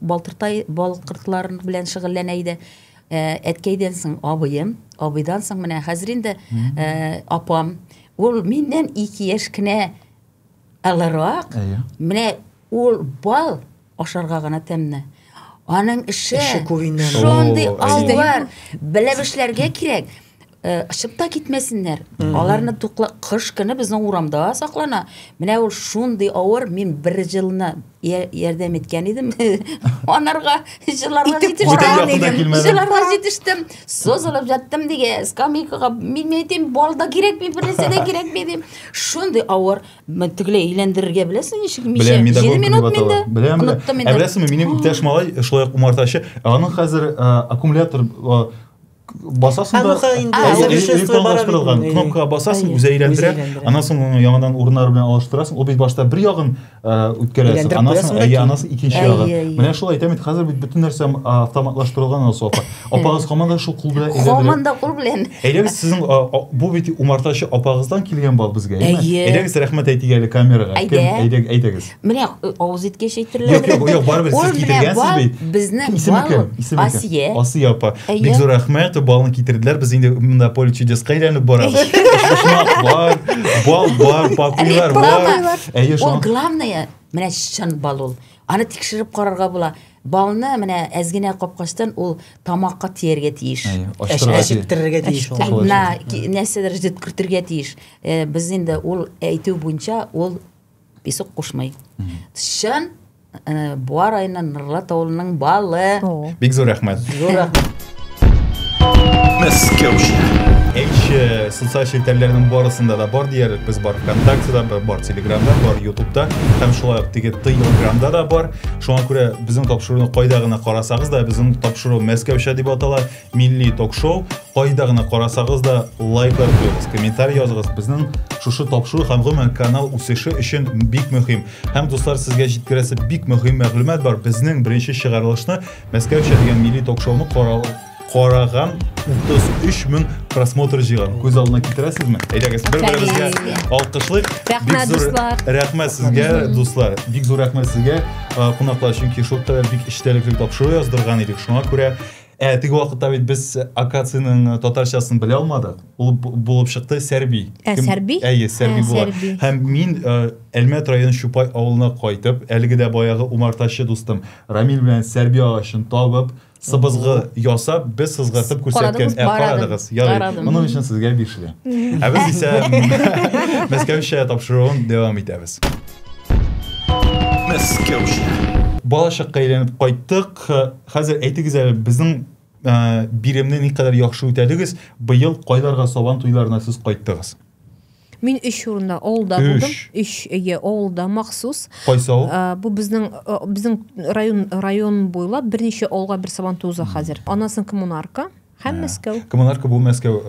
Балтыртай балкыртларын белән шөгыльләнә иде. Әткәйдән соң абыем, абыйдан соң менә хәзер инде апам, ул миннән 2 яшь кенә аларак. Менә ул бал ашарга гына тәмне. Аның эше шундый авыр, белеп эшләргә кирәк. Ышып та китмәсеннәр. Аларны кыш көне безнең урамда саклана. Менә ул шундый авыр, мин 1 елны ярдәм иткән идем. Анарга җыларга җитештем. Созылып жаттым диге, скамейкага мин әйтем, балда кирәк, мин берсе дә кирәк дидем. Шундый авыр, мен тигле әйләндерергә беләсең ничек? 7 минут миндә. Беләсеңме, минем иптәш малай шулай умартачы, аның хәзер аккумулятор басасың да электролаштырылган кнопкага басасың, үзе әйләндерә, аннан соң яңадан урыннары белән алыштырасың. Ул бит башта бер ягын үткәрәсең, аннан соң икенче ягын. Менә шулай әйтәм бит, хәзер бит бөтен нәрсә автоматлаштырылган Алсу апа. Апагыз команда шул кул белән әйләндерә. Команда кул белән. Әйдәгез, сезнең бу бит умартачы апагыздан килгән бал безгә, әйме? Әйдәгез, рәхмәт әйтик әле камерага. Әйдәгез. Менә авыз иткәч әйтерләр. Юк, барыбер сез китергәнсез бит. Безнең Асия апа. Бик зур рәхмәт. Балны китерделәр, без инде монда поле чудес кайрәнеп барабыз. Бал, папуйлар бар. Ул главное, менә чын бал ул. Аны тикшереп карарга була. Балны менә әзгенә капкачтан ул тамакка тияргә тиеш. Әшеттерергә тиеш ул. Нәрсәдер җиткертергә тиеш. Без инде ул әйтү буенча ул песок кушмый. Чын Буар айынан Нырлат авылының балы. Бик зур рәхмәт. Мәскәүчә. Социаль челтәрләрнең барысында да бар диярлек, без бар ВКонтактеда, бар Телеграмда, бар Ютубта, һәм шулай ук Телеграмда да бар. Шуңа күрә безнең тапшыруны кайда гына карасагыз да, безнең тапшыру Мәскәүчә дип атала, милли ток-шоу. Кайда гына карасагыз да лайклар куегыз, комментарий языгыз. Безнең шушы тапшыру һәм гомумән канал үсеше өчен бик мөһим. Һәм дуслар, сезгә җиткерәсе бик мөһим мәгълүмат бар. Безнең беренче чыгарылышны Мәскәүчә дигән милли ток-шоуны караган 33,000 просмотр җыйган. Күз алдына китерәсезме? Әйдәгез, бер-беребезгә алкышлыйк. Рәхмәт, дуслар. Рәхмәт сезгә, дуслар. Бик зур рәхмәт сезгә. Кунаклар, чөнки шулта бик эчтәлекле тапшыру яздырган идек. Шуңа күрә Теге вакытта бит без акацияның татарчасын белә алмадык. Ул булып чыкты Сәрби. Сәрби? Сәрби була. Сәрби. Һәм мин Әлмәт районы Шупай авылына кайтып, әлеге дә баягы Умарташы дустым Рамил белән Сәрби агачын табып, сыбызгы ясап, без сызгыртып күрсәткән. Карадыгыз. Ярый. Моның өчен сезгә 5 лә. Без исә Мәскәүчә тапшыруын дәвам итәбез. Мәскәүчә. Балачакка әйләнеп кайттык. Хәзер әйтегез әле, безнең биремне никадәр яхшы үтәдегез. Быел кайларга сабан туйларына сез кайттыгыз? Мин 3 урында авылда булдым. 3 авылда махсус. Кайсы авыл? Бу безнең район буйлап берничә авылга бер сабан туйза хәзер. Анасын Коммунарка һәм Мәскәү. Коммунарка бу Мәскәү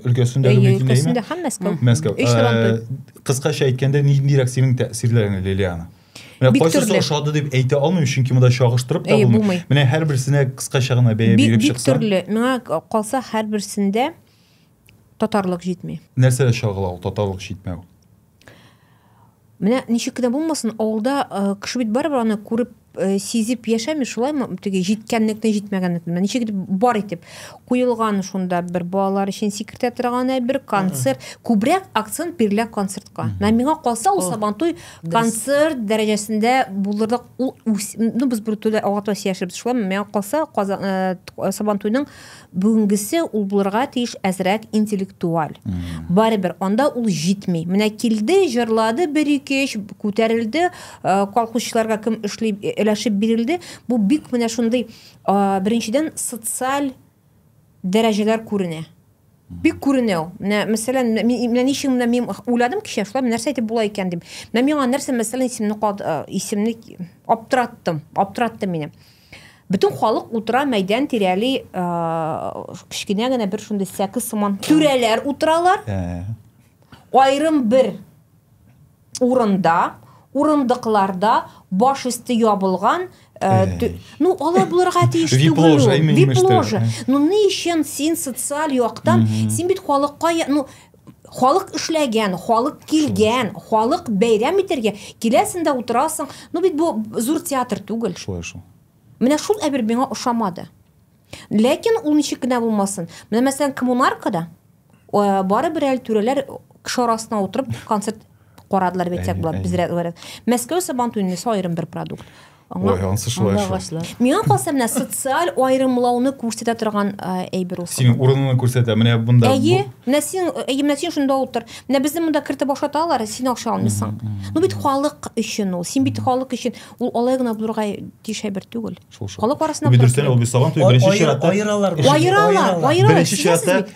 өлкәсендәге митингме? Өлкәсендә һәм Мәскәү. Мәскәү. Кыскача әйткәндә, нидирәк синең тәэсирләрең Лилиана? Менә кайсысы ошады дип әйтә алмыйм, чөнки монда чагыштырып та булмый. Менә һәрберсенә кыскача гына бәя биреп чыкса. Бик төрле. Миңа калса һәрберсендә татарлык җитми. Нәрсәдә чагыла ул татарлык җитмәү? Менә ничек кенә булмасын, авылда кеше бит барыбер аны күреп сизип яшәми, шулаймы? Теге җиткәнлекне, җитмәгәнлекне. Ничек дип бар итеп куелган шунда бер балалар өчен сикертә торган бер концерт, күбрәк акцент бирелә концертка. Миңа калса ул сабантуй концерт дәрәҗәсендә булырлык. Без бер төрле аватос яшибез, шулаймы? Миңа калса сабантуйның бүгенгесе ул булырга тиеш әзрәк интеллектуаль. Барыбер анда ул җитми. Менә килде, җырлады, бер-ике күтәрелде, колхозчыларга кем эшли өләшеп бирелде. Бу бик менә шундый беренчедән социаль дәрәҗәләр күренә. Бик күренә. Менә мәсәлән, менә ничек мин уйладым кичә, шулай нәрсә әйтеп була икән дип. Менә миңа нәрсә мәсәлән исемне аптыратты мине. Bütün халык утыра мәйдан тирәли, кичкенә генә бер шундый 8 сыман түрәләр утыралар. Айрым бер урында, урындыкларда баш өсте ябылган, ну алар булырга тиеш түгел. Вип-ложа. Ну ни өчен син социаль яктан, син бит халыкка, ну халык эшләгән, халык килгән, халык бәйрәм итәргә, киләсендә утырасың. Ну бит бу зур театр түгел. Шул. Менә шул әбер миңа ошамады. Ләкин ул ничек кенә булмасын. Менә мәсәлән Коммунаркада бары бер әл түрәләр кеше арасына утырып концерт карадылар бит як булар безрәк. Мәскәү сабантуйны айрым бер продукт. Ой, ансы шулай. Миңа калса менә социаль айрымлауны күрсәтә торган әйбер ул. Синең урыныңны күрсәтә. Менә бунда. Менә син шунда утыр. Менә безне монда кертеп башаталар, син акча алмыйсың. Ну бит халык өчен ул. Син бит халык өчен. Ул алай гына булырга тиеш әйбер түгел. Халык арасында Бидерсен ул бит сабантуй беренче чиратта. Айыралар. Беренче чиратта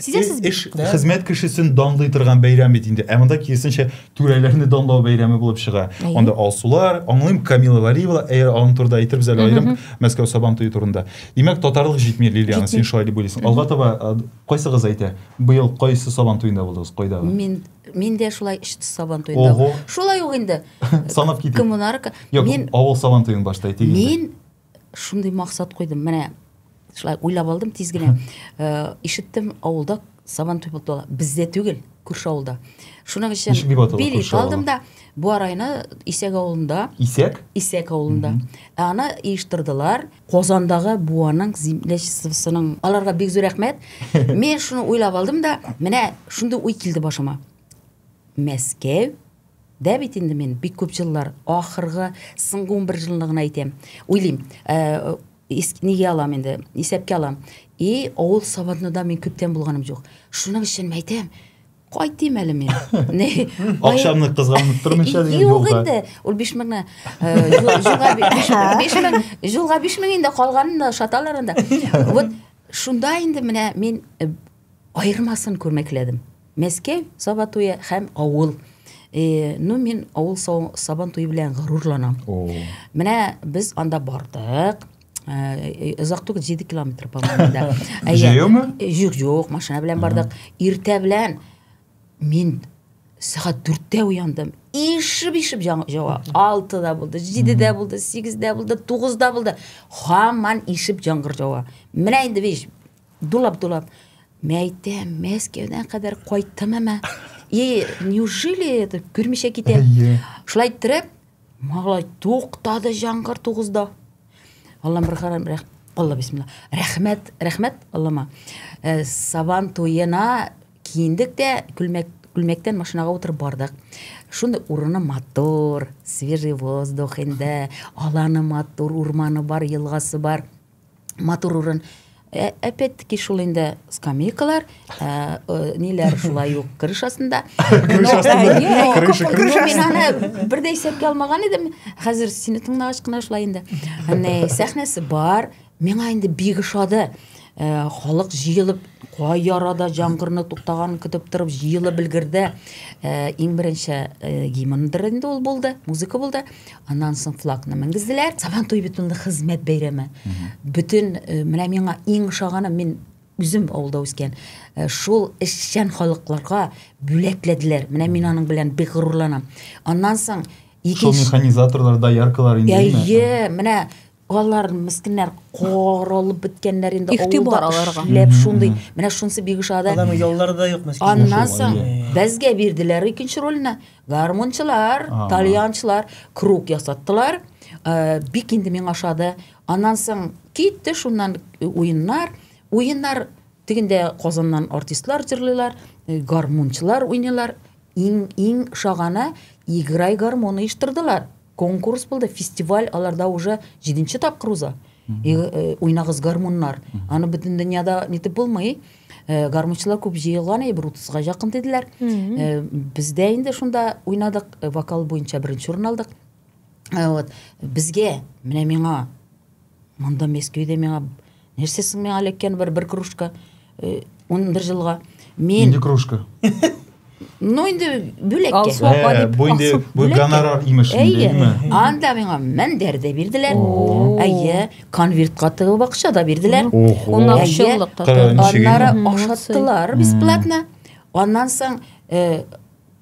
эш хезмәт кешесен данлый торган бәйрәм бит инде. Ә монда киресенчә түрәләрне данлау бәйрәме булып чыга. Анда алсулар, аңлыйм Камила Валиева, ан турда әйтеп зәл айрым Мәскәү сабантуй турында. Димәк татарлык җитми Лилиана, син шулай дип уйлыйсың. Алга таба кайсыгыз әйтә? Быел кайсы сабантуйында булдыгыз, кайдагы? Мин дә шулай иште сабантуйында. Шулай ук инде. Санап китеп. Коммунарка. Мин авыл сабантуйын башта әйтегез. Мин шундый максат куйдым. Менә шулай уйлап алдым тиз генә. Ишеттем авылда сабантуй булды. Бездә түгел, күрше авылда. Шуның өчен билет алдым да бу арайны Исәк авылында. Исәк авылында. Аны иштырдылар. Казандагы буаның землячествосының аларга бик зур рәхмәт. Мен шуны уйлап алдым да, менә шундый уй килде башыма. Мәскәү дә бит инде мен бик күп җиллар ахыргы соңгы 11 еллыгын әйтәм. Уйлыйм. Неге алам инде? Исәпкә алам. Авыл сабантуйда мен күптән булганым юк. Шуның өчен әйтәм. Кайтым әле мен. Акчамны кызганып тормыйча дигән юлда. Юк инде. Ул 5000 җылга 5000 инде калганында шаталарында. Вот шунда инде менә мен айырмасын күрмәкләдем. Мәскәү сабантуе һәм авыл. Ну мен авыл сабантуе белән горурланам. Менә без анда бардык. Узак түгел 7 километр по-моему. Җыюмы? Юк, машина белән бардык. Иртә белән мен сағат 4-тә уяндым. Ишеп жава. 6-да булды, 7-дә булды, 8-дә булды, 9-да булды. Һаман ишеп яңгыр жава. Менә инде биш дулап. Мәйтәм, Мәскәүдән кадәр кайттым әмма. Неужели это күрмичә китә? Шулай иттереп, малай туктады яңгыр 9-да. Аллам бер Алла бисмилла. Рәхмәт, Аллама. Сабан туена киіндік те күлмектен машинаға отырып бардық. Шунда урыны мотор, свежий воздух инде, аланы мотор, урманы бар, елғасы бар. Мотор урын. Опять-таки шул инде скамейкалар, нелер шулай юк крышасында. Мен аны бірдей сәпке алмаған едім. Хәзір сені тыңдағыш қына шулай инде. Сәхнесі бар, мен айында бигі шады. Халық жиылып, қой арада жаңғырны тоқтағанын күтіп тұрып жиылып білгірді. Ең бірінші гимндрінде ол болды, музыка болды. Анан соң флагны мінгізділер. Сабан той бүтінді қызмет бейремі. Бүтін, міне менға ең шағаны мен үзім ауылда өскен. Шул ішшен халықларға бүләкләділер. Міне мен аның білән бек ғырурланам. Анан соң Шул механизаторлар да яркалар инде. Міне Олар мискиннәр қорылып біткенлер инде Ихтибар аларга. Шундай. Менә шунсы бик шады. Аламы яллары да юк мискин. Аннан соң безгә бирделәр икенче рольне. Гармончылар, тальянчылар круг ясаттылар. Бик инде мен ашады. Аннан соң китте шуннан уеннар. Уеннар дигәндә Казаннан артистлар җырлыйлар, гармончылар уйныйлар. Иң шаганы играй гармоны иштырдылар. Конкурс болды, фестиваль, аларда уже 7-нче тапкыр уза. Уйнагыз гармоннар. Аны бүтән дөньяда нитеп булмый. Гармончылар күп җыелган, 30-га якын диделәр. Бездә инде шунда уйнадык, вокал буенча беренче урын алдык. Вот, безгә менә миңа монда Мәскәүдә миңа нәрсәсең миңа элеккән бер кружка 11 елга. Мен Инде кружка. Ну инде бүлеккә. Бу инде бу гонорар имеш инде. Анда миңа мендәрдә бирделәр. Конвертка тыгып акча да бирделәр. Onlar шыллыкта. Аннары ашаттылар бесплатно. Аннан соң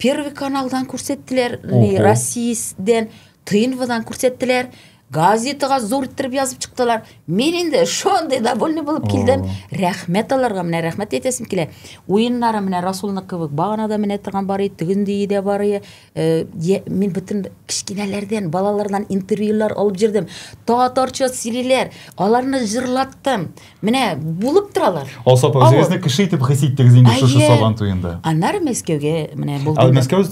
Первый каналдан күрсәттеләр, Россиядән, ТНВдан күрсәттеләр. Газетага зур иттереп язып чыктылар. Мен инде шундый довольный булып килдем. Рәхмәт аларга, менә рәхмәт әйтәсем килә. Уеннары менә Расулны кебек баганада менә торган бар иде, тегендә дә бар иде. Мен бүтән кичкенәләрдән, балалардан интервьюлар алып җирдем. Татарча сөйлиләр, аларны җырлаттым. Менә булып торалар. Алсапа, үзегезне кеше итеп хис иттегез инде шушы Сабан туенда. Аннары Мәскәүгә менә булды. Мәскәү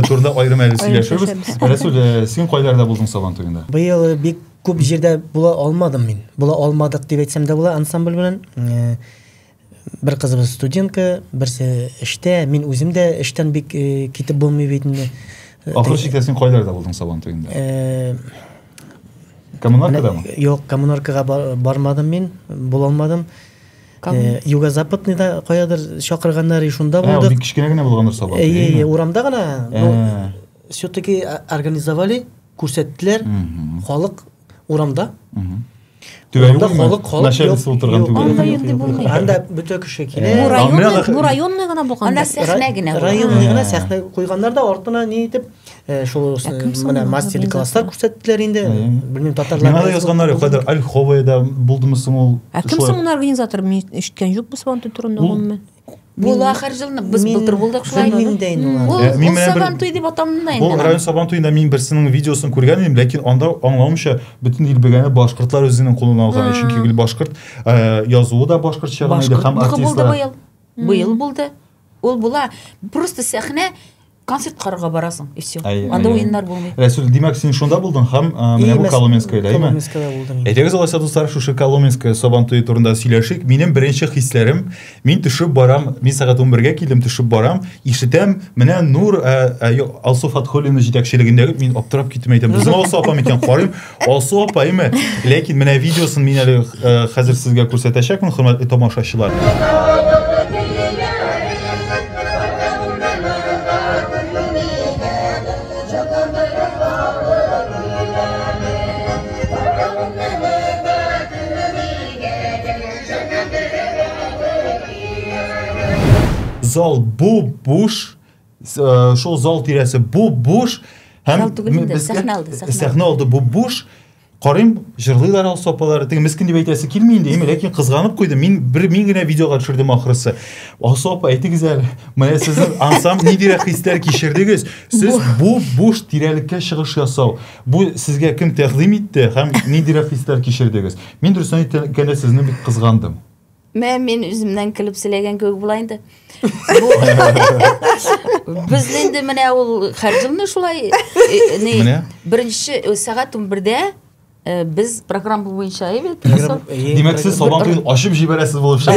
турында аерым әле сөйләшәбез. Расул, син кайларда булдың Сабан туенда? Быел бик күп җирдә була алмадым мин. Була алмадык дип әйтсәм дә була, ансамбль белән. Бер кызыбыз студентка, берсе эштә, мин үзем дә эштән бик китеп булмый бит инде. Ахыр чиктә син кайларда булдың Сабан туенда? Коммунаркадамы? Юк, коммунаркага бармадым мин, була алмадым. Юго-западныйда каядыр чакырганнар, шунда булдык. Бик кичкенә генә булгандыр Сабан. Урамда гына. Все-таки организовали, күрсәттеләр, халык урамда. Урамда халык начальство утырган түгел. Анда бүтә кеше килә. Бу районный гына булган. Анда сәхнә генә. Районный гына сәхнә куйганнар да артына ни итеп, шул менә мастер класслар күрсәттеләр инде. Белмим, татарлар. Менә язганнар, кадәр Ольховода булдымы соң ул? Кем соң ул организатор? Мин ишеткән юк бу Сабан туй турында гомумән. Бул ахыр җылны без былтыр булдык шулай. Ул Сабан туй дип атамында инде. Ул район Сабан туенда мин берсенең видеосын күргән идем, ләкин анда аңламыйча бөтен ил белгәне башкортлар үзенең кулына алган. Чөнки башкорт язуы да башкортча гына иде һәм артистлар. Быел булды. Ул була просто сәхнә концерт карарга барасың, и все. Анда уеннар булмый. Расул, димәк син шунда булдың һәм менә бу Коломенскойда, әйме? Коломенскойда булдым. Әйтегез алайса дуслар, шушы Коломенское Сабан туе турында сөйләшик. Минем беренче хисләрем, мин төшеп барам, мин сәгать 11-гә килдем, төшеп барам, ишетәм, менә Нур Алсу Фатхуллина җитәкчелегендәге, мин аптырап киттем, әйтәм, безнең Алсу апа микән карыйм, Алсу апа, әйме? Ләкин менә видеосын мин әле хәзер сезгә күрсәтәчәкмен, хөрмәтле тамашачылар. Зал буш, шул зал тирәсе буш, һәм сәхнә алды буш. Қарайым, жырлайлар ал сопалар, теге мискін деп айтасы келмейін деймін, ләкин қызғанып қойдым. Мен генә видеоға түсірдім ақырысы. Ал сопа айтыңыз әлі, міне сіздің ансам не дирек хистер кешірдіңіз. Сіз бұл бош тирәлікке шығыш жасау. Бұл сізге кім тәқдим етті, һәм не дирек хистер кешірдіңіз. Мен дұрыстан еткенде сіздің бит қызғандым. Мен үзімнен күліп сөйлеген көк болайынды. Біз енді міне ол қаржымны шулай бірінші сағат 11-де biz program boyunca evet. Demek siz sabahleyin aşıp jiberesiz bulup şey.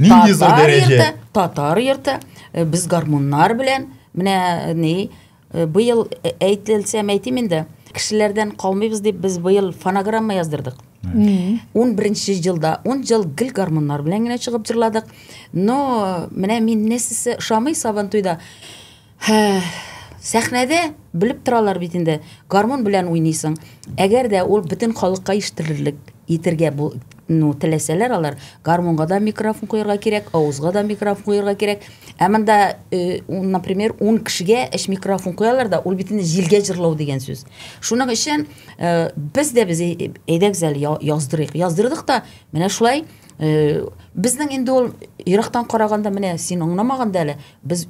Neydi zor derece? Tatar yırtı. Biz garmonlar bilen mine ne bu yıl eğitilsem eğitiminde kişilerden kalmayız deyip biz bu yıl fonogramma yazdırdık. 11 yılda 10 yıl gül garmonlar bilen yine çıkıp jırladık. No mine min nesisi şamay Sabantuyda. Сәхнәдә біліп тұралар бетінде гармон белән уйнайсың. Әгәр дә ул бөтен халыкка ишетерлек итергә бу теләсәләр алар гармонга да микрофон куярга кирәк, авызга да микрофон куярга кирәк. Ә монда, например, 10 кешегә 3 микрофон куялар да ул битендә җилгә җырлау дигән сүз. Шуның өчен без әйдәгез яздырыйк. Яздырдык та, менә шулай безнең инде ул ерактан караганда менә син аңламаганда әле без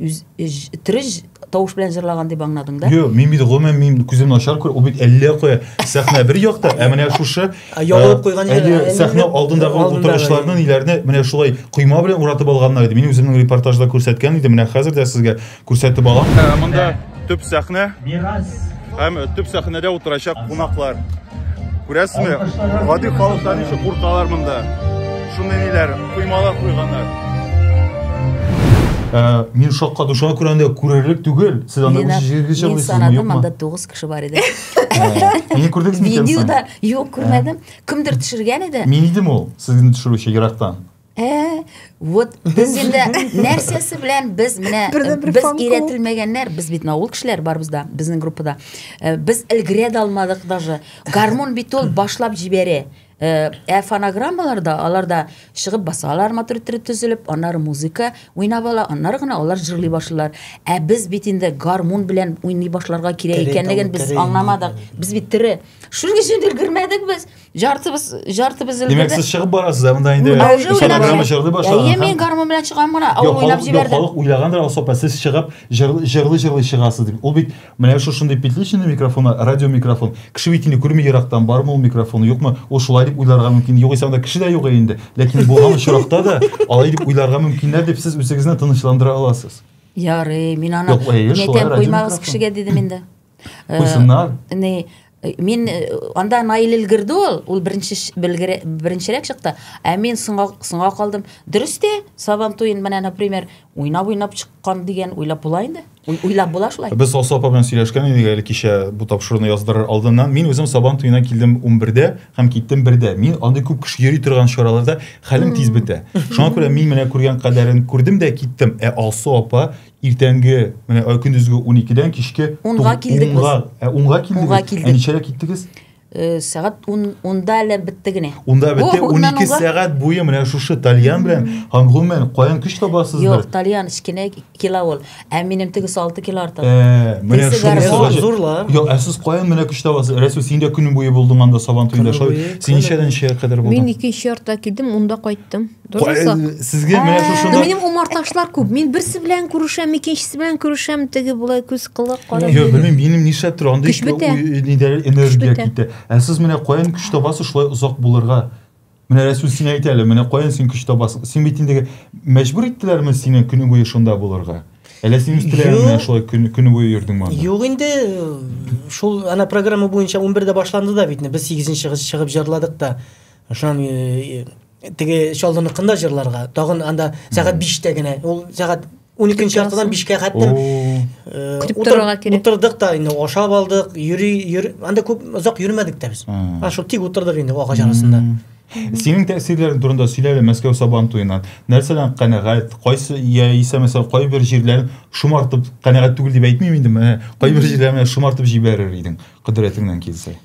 тириш тавыш белән җырлаган дип аңладың да? Юк, мин бит гомум мин күземне ачар күр, ул бит 50 куя. Сәхнә бер якта, ә менә шушы ягылып куйган җир. Сәхнә алдындагы утырышларның иләрне менә шулай койма белән уратып алганнар иде. Мин үземнең репортажда күрсәткән идем, менә хәзер дә сезгә күрсәтеп алам. Монда төп сәхнә, һәм төп сәхнәдә утырачак кунаклар. Күрәсезме? Гади халыктан ише куркалар монда. Шундай ниләр, коймалар куйганнар. Мин шакка душага күргәндә күрерлек түгел. Сез анда үз җиргә чыгыйсызмы, юкмы? Мин санадым, анда 9 кеше бар иде. Мин күрдегезме икән? Видеода юк күрмәдем. Кемдер төшергән иде. Мин идем ул, сезне төшерүче ерактан. Вот без инде нәрсәсе белән без менә без өйрәтелмәгәннәр, без бит авыл кешеләр бар бездә, безнең группада. Без өлгерә дә алмадык даже. Гармон бит ул башлап җибәрә. Фонограммаларда аларда чыгып басалар, мотор төзелеп, аннары музыка уйнап ала, аннары гына алар җырлый башлар. Без бит инде гармон белән уйный башларга кирәк икәнлеген без аңламадык. Біз бит тире. Шуңа өчен өлгермәдек без. Жартыбыз өлгерде. Демәк сез чыгып барасыз, монда инде фонограмма җырлый башлаган. Мен гармон белән чыгам гына, авыл уйнап җибәрде. Халык уйлагандыр, ал сопа сез чыгып җырлый чыгасыз дип. Ул бит менә шушындай петличный микрофон, радио микрофон. Кеше бит инде күрми ерактан бармы ул микрофон, юкмы? Ул шулай дип уйларга мөмкин. Югыйсә анда кеше дә юк инде. Ләкин булган очракта да алай дип уйларга мөмкиннәр дип сез үзегезне тынычландыра аласыз. Ярый, мин аны нәтән куймагыз кешегә дидем инде. Куйсыннар. Мин анда Наил өлгерде ул беренчерәк чыкты. Ә мин соңга калдым. Дөресте, Сабантуен менә, например, уйнап чыккан дигән уйлап була инде. Уйлап була шулай. Без Сапа белән сөйләшкән идек әле кичә бу тапшыруны яздырыр алдыннан. Мин үзем Сабантуена килдем 11-дә һәм киттем 1-дә. Мин анда күп кеше йөри торган чараларда хәлем тиз бетә. Шуңа күрә мин менә күргән кадәрен күрдем дә киттем. Алсу апа иртәнге менә көндезге 12-дән кичке 10-га килдек без. 10-га килдек. Ничәгә киттегез? Сәгать 10-да әле бетте генә. 10-да бетте, 12 сәгать буе менә шушы Тальян белән һәм гомумән каян көч табасызбы? Юк, Тальян кичкенә кило ул. Ә минем теге 6 кило артык. Менә шушы зурлар. Юк, сез каян менә көч табасыз? Рәсүл син дә көнне буе булдың анда Сабантуенда шулай. Син ничәдән ничәгә кадәр булдың? Мин 2 ярта килдем, 10-да кайттым. Дөресә. Сезгә менә шушында Минем умарташлар күп. Мин берсе белән күрешәм, икенчесе белән күрешәм, теге булай күз кылык карап. Юк, белмим, минем нишләп тора, анда энергия китә. Сез менә каян көч табасыз шулай узак булырга? Менә Рәсүл син әйт әле, менә каян син көч табасың? Син бит инде мәҗбүр иттеләрме сине көне буе шунда булырга? Әле син үстеләрме шулай көне буе йөрдең монда? Юк инде, шул ана программа буенча 11-дә башланды да бит. Без 8-нче чыгып җырладык та. Шуның теге шалдыныкында җырларга. Тагын анда сәгать 5-тә генә. Ул сәгать 12-нче яртыдан 5-кә хәттем. Утырдык та инде ашап алдык, йөри, анда күп озак йөрмәдек тә без. Шул тик утырдык инде агач арасында. Синең тәэсирләрең турында сөйләле Мәскәү Сабантуеннан. Нәрсәдән канәгать? Кайсы яисә мәсәлән кайбер җирләрен шумартып канәгать түгел дип әйтмим инде. Кайбер җирләрне шумартып җибәрер идең, кыдрәтеңнән килсә.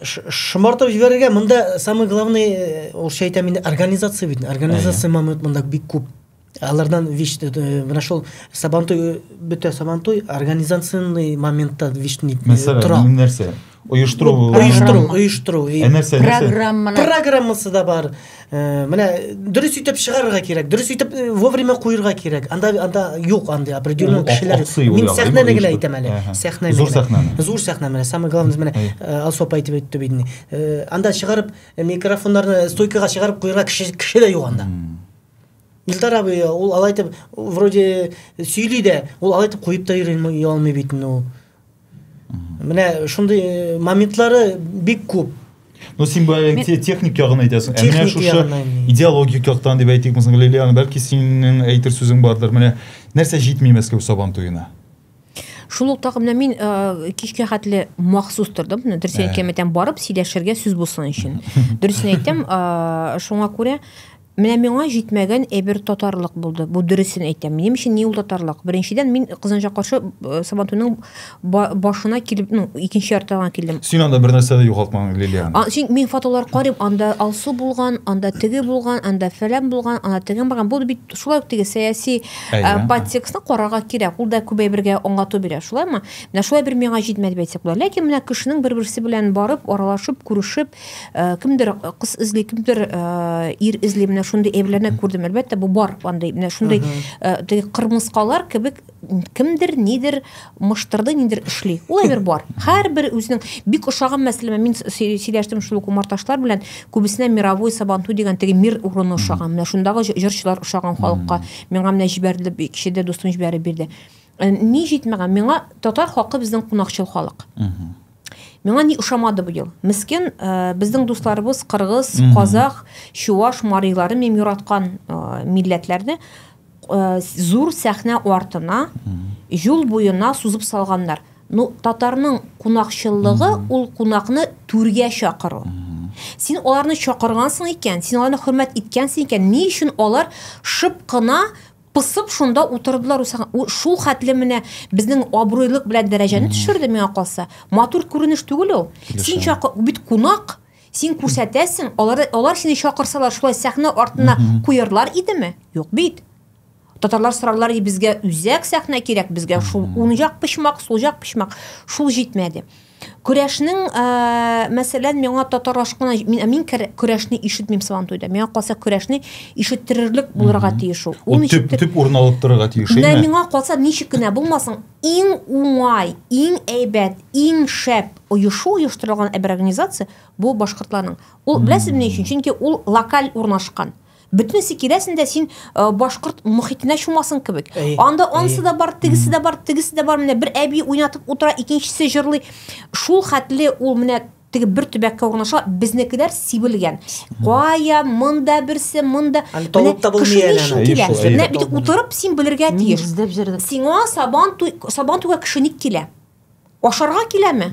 Шумартып җибәрергә монда самый главный ул шәйтә инде организация бит. Организация момент монда бик күп. Алардан виште менә шул Сабантуй бөтә Сабантуй организационный моментта вишни тора. Мәсәлән, нәрсә? Оештыру. Нәрсе? Программасы да бар. Менә дөрес итеп чыгарырга кирәк, дөрес итеп вовремя куярга кирәк. Анда юк, анда определенный кешеләр. Мин сәхнәне генә әйтәм әле. Сәхнәне. Зур сәхнәне. Самое главное менә Алсоп әйтеп әйтте бит. Анда чыгарып микрофоннарны стойкага чыгарып куярга кеше дә юк анда. Илдар абый ул алай итеп вроде сөйли дә, ул алай итеп куеп та йөрмәй алмый бит ул. Менә шундый моментлары бик күп. Но син техник ягын әйтәсең. Менә шушы идеологик яктан дип әйтик мисың Лилиана, бәлки синең әйтер сүзең бардыр. Менә нәрсә җитми Мәскәү Сабан туена? Шул ук тагы менә мин кичкә хәтле махсус тордым. Дөресен әйткәндән барып сөйләшергә сүз булсын өчен. Дөресен әйтәм, шуңа күрә менә миңа җитмәгән әйбер татарлык булды. Бу дөресен әйтәм. Минем өчен ни ул татарлык? Беренчедән мин кызынча каршы Сабантуйның башына килеп, икенче яртыга килдем. Син анда бер нәрсә дә югалтмаган Лилиана. Син мин фотолар карыйм, анда Алсу булган, анда теге булган, анда фәлән булган, анда теге булган. Бу бит шулай ук теге сәяси подтекстны карарга кирәк. Ул да күбәйбергә аңлату бирә, шулаймы? Менә шулай бер миңа җитмәде дип әйтсәк була. Ләкин менә кешенең бер-берсе белән барып, аралашып, күрешеп, кемдер кыз эзли, кемдер ир эзли, менә шундый эвләрне күрдем. Әлбәттә, бу бар андай, менә шундый кырмыскалар кебек кемдер нидер мыштырды, нидер эшли. Ул әйбер бар. Һәрбер үзенең бик ошаган мәсьәлә. Мин сөйләштем шул кумарташлар белән, күбесенә мировой Сабантуй дигән теге мир урыны ошаган. Менә шундагы җырчылар ошаган халыкка. Миңа менә җибәрделеп, кичәдә дустым җибәреп бирде. Ни җитмәгән? Миңа татар халкы безнең кунакчыл халык. Миңа ни ошамады бу ел. Мескен безнең дусларыбыз кыргыз, казак, чуаш, марилары мен яраткан милләтләрне зур сәхнә артына, юл буена сузып салганнар. Татарның кунакчыллыгы ул кунакны түргә чакыру. Син аларны чакыргансың икән, син аларны хөрмәт иткәнсең икән, ни өчен алар шып кына пысып шунда утырдылар? Шул хәтле менә безнең абруйлык белән дәрәҗәне төшерде миңа калса. Матур күренеш түгел ул. Син бит кунак, син күрсәтәсең, алар сине чакырсалар, шулай сәхнә артына куярлар идеме? Юк бит. Татарлар сорарлар, безгә үзәк сәхнә кирәк, безгә шул уң як пычмак, сул як пычмак. Шул җитмәде. Көрәшнең, мәсәлән, миңа татарлашкан, мин көрәшне ишетмим Сабантуйда. Миңа калса көрәшне ишеттерерлек булырга тиеш ул. Ул төп урын алып торырга тиеш, әйме? Миңа калса ничек кенә булмасын, иң уңай, иң әйбәт, иң шәп оештырылган бер организация бу башкортларның. Ул беләсезме ни өчен? Чөнки ул локаль урнашкан. Бөтенесе киләсендә син башкорт мөхитенә чумасын кебек. Анда ансы да бар, тегесе да бар, менә бер әби уйнатып утыра, икенчесе җырлый. Шул хәтле ул менә теге бер төбәккә урнаша, безнекеләр сибелгән. Кая, монда берсе, монда. Менә бит утырып син белергә тиеш. Сиңа Сабантуйга кеше ник килә? Ашарга киләме?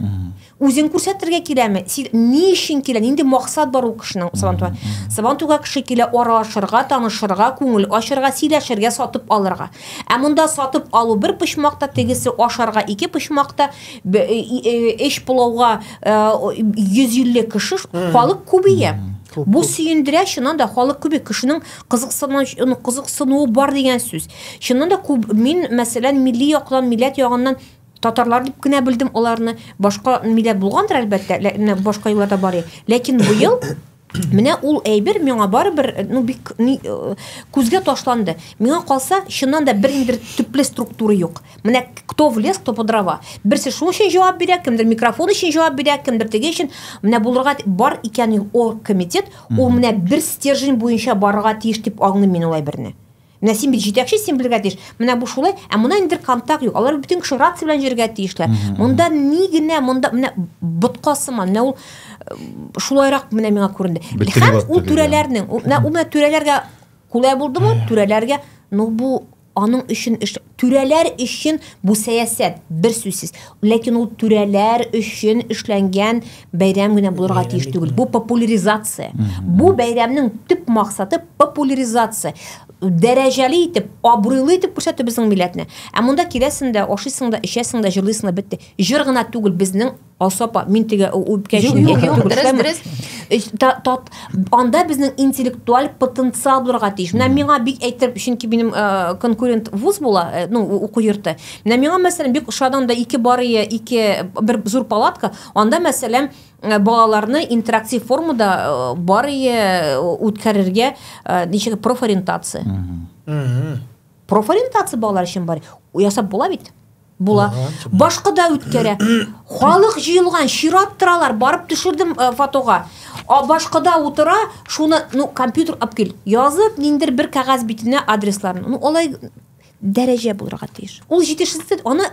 Үзен күрсәтергә киләме? Ни өчен килә? Нинди максат бар ул кешенең Сабантуйга? Сабантуйга кеше килә аралашырга, танышырга, күңел ачырга, сөйләшергә, сатып алырга. Ә монда сатып алу бер пычмакта, тегесе ашарга ике пычмакта, эш пулауга 150 кеше, халык күбәя. Бу сөендерә, чыннан да халык күбе, кешенең кызыксынуы бар дигән сүз. Чыннан да мин мәсәлән милли яктан, милләт ягыннан татарлар дип кенә белдем аларны. Башка милләт булгандыр әлбәттә, башка елларда бар. Ләкин бу ел менә ул әйбер миңа барыбер бик күзгә ташланды. Миңа калса, чыннан да берниндер төпле структура юк. Менә кто в лес, кто по дрова. Берсе шул өчен җавап бирә, кемдер микрофон өчен җавап бирә, кемдер теге өчен. Менә булырга бар икән ул комитет, ул менә бер стержень буенча барырга тиеш дип аңлыйм мин улай берне. Менә син бит җитәкче, син белергә тиеш. Менә бу шулай, ә монда инде контакт юк. Алар бүтән кеше рация белән җиргә тиешләр. Монда ни генә, монда менә боткасыма, менә ул шулайрак менә миңа күренде. Һәм ул түрәләрнең, менә түрәләргә кулай булдымы? Түрәләргә, бу аның өчен түрәләр өчен бу сәясәт бер сүзсез. Ләкин ул түрәләр өчен эшләнгән бәйрәм генә булырга тиеш түгел. Бу популяризация. Бу бәйрәмнең төп максаты популяризация. дәрәҗәле итеп, абруйлы итеп күрсәтү безнең милләтне. Ә монда киләсең дә, ашыйсың да, эчәсең дә, җырлыйсың да, бетте. Җыр гына түгел безнең асапа, мин теге үпкәче анда безнең интеллектуаль потенциал булырга тиеш. Менә миңа бик әйтеп, чөнки минем конкурент вуз була, уку йорты. Менә миңа мәсәлән бик ошаганда бер зур палатка, анда мәсәлән балаларны интерактив формада барые үткәрергә ничек профориентация. Профориентация балалар өчен бар. Ясап була бит. Була. Башка да үткәрә. Халык җыелган, чират торалар, барып төшердем фотога. Башкада утыра, шуны, компьютер алып кил. Язып, ниндер бер кәгазь битенә адресларын. Алай дәрәҗә булырга тиеш. Ул җитешсез, аны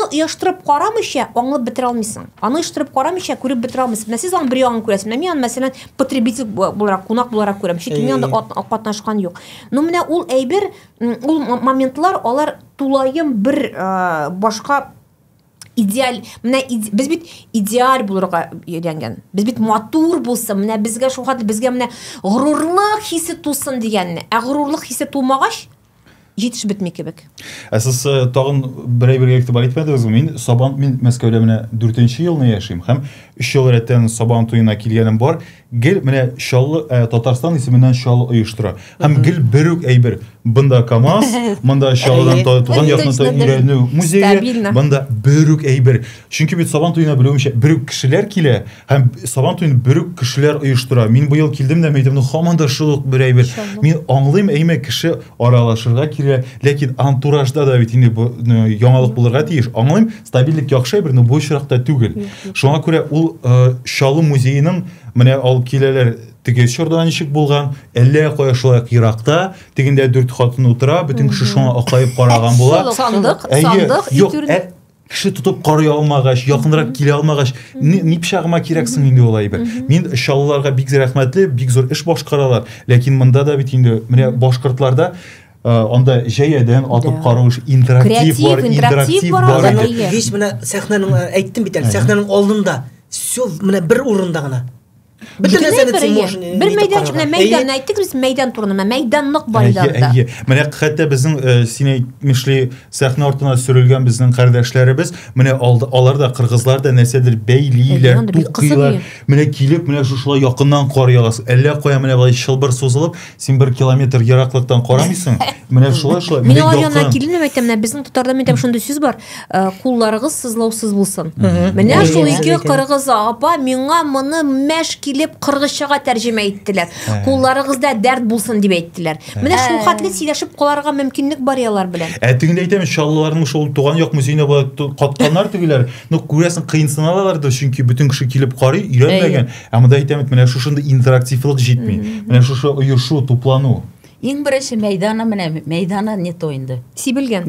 оештырып карамыйча аңлап бетерә алмыйсың. Аны оештырып карамыйча күреп бетерә алмыйсың. Менә сез аны бер ягын күрәсез. Менә мин мәсәлән потребитель буларак, кунак буларак күрәм. Чөнки мин анда катнашкан юк. Менә ул әйбер, ул моментлар, алар тулаем бер башка идеаль, менә без бит идеаль булырга өйрәнгән. Без бит матур булсын, менә безгә шуңа безгә менә горурлык хисе тусын дигәнне. Ә горурлык хисе тумагач җитеш бетми кебек. Сез тагын бер-бер игътибар итмәдегез. Мин Мәскәүдә менә 4нче елны яшим һәм 3 ел рәттән Сабан туена килгәнем бар. Гел менә Чаллы Татарстан исеменнән Чаллы оештыра. Һәм гел бер үк әйбер. Бында КамАЗ, бында Чаллыдан туган якны өйрәнү музее, бында бер үк әйбер. Чөнки бит Сабан туена белүемчә бер үк кешеләр килә һәм Сабан туен бер үк кешеләр оештыра. Мин бу ел килдем дә әйтәм, һаман да шул ук бер әйбер. Мин аңлыйм, әймә кеше аралашырга кирәк, ләкин антуражда да бит инде яңалык булырга тиеш. Аңлыйм, стабильлек яхшы әйбер, но бу очракта түгел. Шуңа күрә ул Чаллы музеенең менә алып киләләр. Теге чорда ничек булган, әллә кая шулай еракта, тегендә 4 хатын утыра, бөтен кеше шуңа акаеп караган була. Сандык, Кеше тотып карый алмагач, якынрак килә алмагач, ни пычагыма кирәксең инде ул әйбер. Мин Чаллыларга бик рәхмәтле, бик зур эш башкаралар. Ләкин монда да бит инде менә башкортларда анда җәядән атып карауыш интерактив бар. Һич менә сәхнәнең әйттем бит әле, сәхнәнең алдында все менә бер урында гына. Бер мәйдан әйттек, без мәйдан турында, мәйданлык бар иде. Менә хәтта безнең сине мишли сәхнә артына сөрелгән безнең кардәшләребез, менә алар да кыргызлар да нәрсәдер бәйлиләр, тукыйлар. Менә килеп, менә шушылай якыннан карыягыз. Әллә кая менә булай шылбыр сузылып, син 1 километр ераклыктан карамыйсың. Менә шулай. Мин аларга килдем әйтәм, менә безнең татарда әйтәм, шундый сүз бар. Кулларыгыз сызлаусыз булсын. Менә шул ике кыргыз апа миңа моны мәш килеп кыргызчага тәрҗемә иттеләр. Кулларыгызда дәрт булсын дип әйттеләр. Менә шул хәтле сөйләшеп каларга мөмкинлек бар ялар белән. Тегендә әйтәм, Чаллыларның шул туган як музеенә катканнар тегеләр. Күрәсең кыенсыналар да, чөнки бөтен кеше килеп карый, өйрәнмәгән. Ә монда әйтәм, менә шушында интерактивлык җитми. Менә шушы оешу, туплану. Иң беренче мәйданы не тоенды. Сибелгән.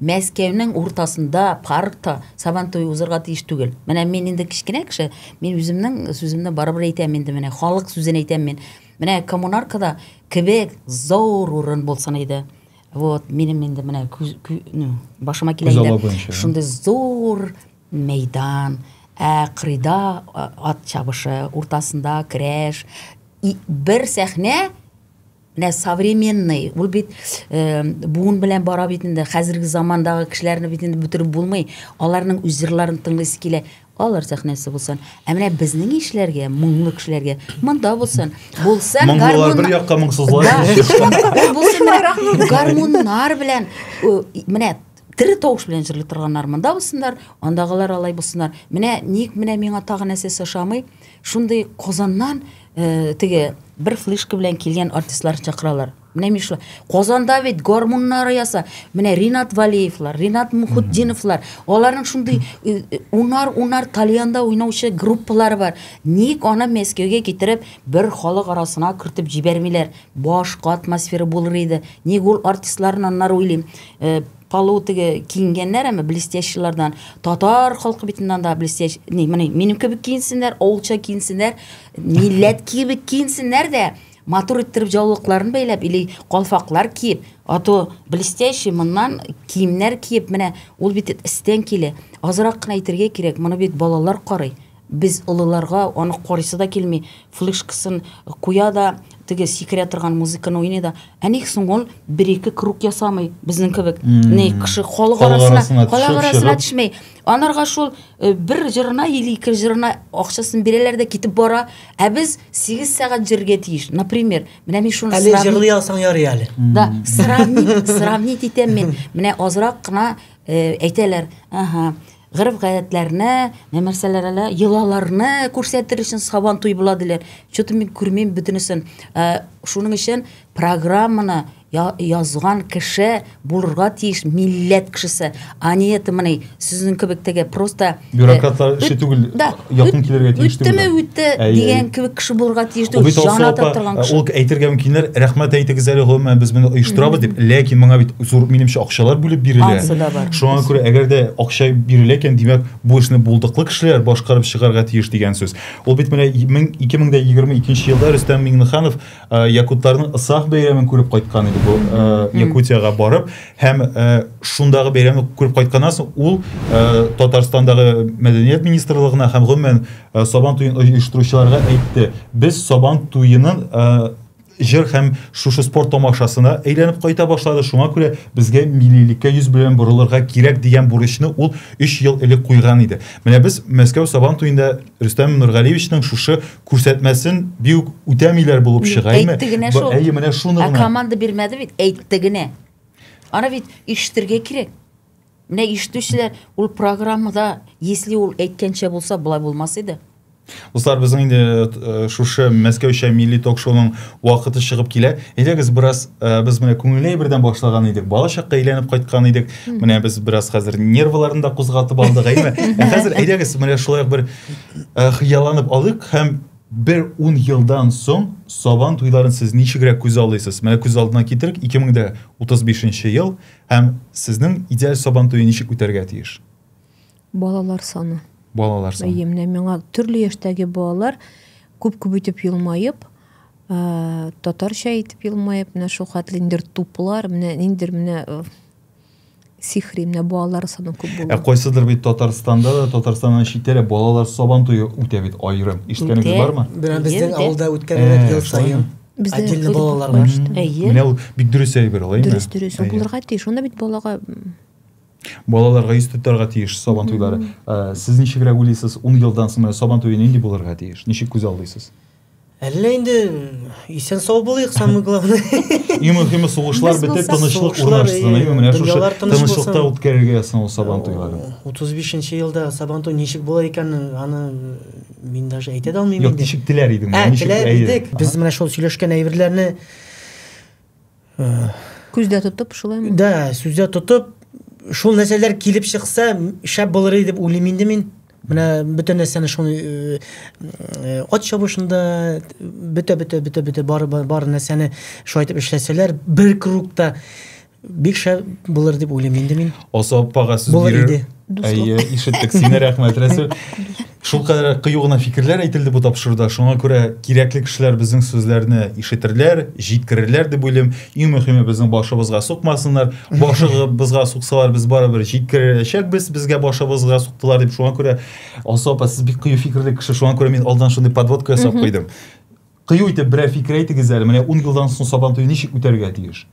Мәскәүнең уртасында, паркта Сабан туе узырга тиеш түгел. Менә мин инде кичкенә кеше, мин үземнең сүземне барыбер әйтәм инде, менә халык сүзен әйтәм мин. Менә коммунаркада кебек зур урын булсын иде. Вот, минем инде менә башыма килә инде. Шундый зур мәйдан, кырыйда ат чабышы, уртасында көрәш, бер сәхнә современный, ул бит буын белән бара бит инде, хәзерге замандагы кешеләрне бит инде бөтереп булмый. Аларның үз җырларын тыңлыйсы килә. Алар сәхнәсе булсын. Ә менә безнең кешеләргә, моңлы кешеләргә, монда булсын. Булсын гармон. Бер якка моңсызлар. Булсын гармоннар белән, менә тире тавыш белән җырлый торганнар монда булсыннар, андагылар алай булсыннар. Менә миңа тагы нәрсәсе ошамый, шундый Казаннан теге бер флешка белән килгән артистлар чакыралар. Менә мишле Казанда бит гармоннар яса. Менә Ринат Валиевлар, Ринат Мухутдиновлар, аларның шундый унар Талианда уйнаучы группалары бар. Ник аны Мәскәүгә китереп бер халык арасына кертеп җибәрмиләр? Башка атмосфера булыр иде. Ник ул артистларны аннары уйлыйм. Полотыгы киенгәннәр, әмма блестящийлардан, татар халкы битеннән да блестящ, минем кебек киенсеннәр, олча киенсеннәр, милләт кебек киенсеннәр дә, матур иттереп җаулыкларын бәйләп, или калфаклар киеп, ато блестящий моннан киемнәр киеп, менә ул бит истән килә. Азрак кына әйтергә кирәк, моны бит балалар карый. Без олыларга аны карыйсы да килми, флешкасын куя да теге секіре тұрған музыканы ойнайды. Әнексің ол бір-екі круг ясамай, біздің кебек. Не кіші халық арасына түшмей. Анарға шол бір жырына, или 2 жырына ақшасын берелер де кетіп бара. Біз 8 сағат жерге тиіш. Например, міне мен шоны әлі жырлай алсаң яры әлі. Да, сравнить етем мен. Міне азырақ қына әйтелер. Ғырып ғаятларына, нәмәрсәләрі, йылаларына көрсәтір үшін сабан той бұладылар. Чөті мен көрмейм бүтінісін. Шуның үшін программаны yazған кіші болырға тиіш милләт кішісі. Аниеті мұнай сіздің көбіктегі просто... Бюрократтар іші түгіл яқын келерге тиіш түгіл. Өтті деген көбік кіші болырға тиіш түгіл. Жан атып тұрған кіші. Ол әйтірге мүмкіндер, рәхмет әйтігіз әлі ғылым, біз мені ұйыштырабыз деп, ләкин мұңа бит зор менімше ақшалар бөліп берілі. Ансы да бар. Шуңа көрі, әгерде ақша берілі екен, демек, бұл ішіне болдықлы кішілер башқарып шығарға тиіш деген сөз. Ол бит мені 2022 жылда Рүстем Миңниханов якуттарының ысақ бейремін көріп қайтқан еді. Якутияға барып, һәм шундағы бейремді көріп қайтқаннан соң ол Татарстандағы мәдениет министрлігіне һәм ғұммен Сабан туйын ұйыштырушыларға әйтті. Біз Сабан туйының жыр һәм шушы спорт тамашасына әйләніп қайта башлады. Шуңа күрә безгә миллиликкә 100 белән борылырга кирәк дигән бурычны ул 3 ел элек куйган иде. Менә без Мәскәү Сабан туйында Рөстәм Нургалиевичнең шушы күрсәтмәсен бик үтәмиләр булып чыга. Әйе, менә шуны гына. Команда бирмәде бит, әйтте генә. Ана бит ишетергә кирәк. Менә ишетүчеләр ул программада, если ул әйткәнчә булса, булай булмас иде. Dostlar, bizning инде шушы Мәскәүчә милли ток-шоуның вакыты чыгып килә. Әйдәгез бераз без менә күңелле бердән башлаган идек. Балачакка әйләнеп кайткан идек. Менә без бераз хәзер нервларын да кузгатып алдык, әйме? Хәзер әйдәгез менә шулай бер хыялланып алык һәм bir 10 yıldan soң Сабан туйларын сез ничегрәк күз алыйсыз? Менә күз алдына китерик 2035 ел һәм сезнең идеаль Сабан туйы ничек үтәргә тиеш? Балалар саны. Балалар саны. Менә миңа төрле яшьтәге балалар күп итеп елмаеп, татарча итеп елмаеп, менә шул хәтле индер туплар, менә индер менә сихри, менә балалар саны күп булды. Кайсыдыр бит Татарстанда да, Татарстаннан читтә балалар Сабан туйы үтә бит айрым. Ишеткәнегез бармы? Безнең авылда үткәрелә ел сайын. Отдельно балалар бар. Менә ул бик дөрес әйбер ул, әйме? Дөрес. Булырга тиеш. Шунда бит балага балаларга йөз тотарга тиеш Сабан туйлары. Сез ничегрәк уйлыйсыз 10 елдан соң Сабан туйы нинди булырга тиеш? Ничек күз алдыйсыз? Әллә инде исән сау булыйк, самое главное. Именно сугышлар бетеп, тынычлык урнашсын, менә шушы тынычлыкта үткәрергә ясаган ул Сабан туйлары. 35 елда Сабан туй ничек була икән, аны мин даже әйтә дә алмыйм. Юк, ничек теләр идең? Теләр идек. Без менә шул сөйләшкән әйберләрне күздә тотып, шулаймы? Да, сүздә тотып, шул нәрсәләр килеп чыкса, шәп булыр дип уйлыйм инде мин. Менә бөтен нәрсәне шуны ат чабышында бөтә бар нәрсәне шулай итеп эшләсәләр, бер кругта бик шәп булыр дип уйлыйм инде мин. Осап пага сүз бирер. Әйе, ишеттек, сине рәхмәт, Рәсүл. Шул кадәр кыю гына фикерләр әйтелде бу тапшыруда. Шуңа күрә кирәкле кешеләр безнең сүзләрне ишетерләр, җиткерерләр дип уйлыйм. Иң мөһиме безнең башыбызга сукмасыннар. Башыбызга суксалар, без барыбер җиткерәчәкбез. Безгә башыбызга суктылар дип шуңа күрә Осап, сез бик кыю фикерле кеше. Шуңа күрә мин алдан шундый подводка ясап куйдым. Кыю итеп бер фикер әйтегез әле. Менә 10 елдан соң Сабан туйы ничек үтәргә тиеш?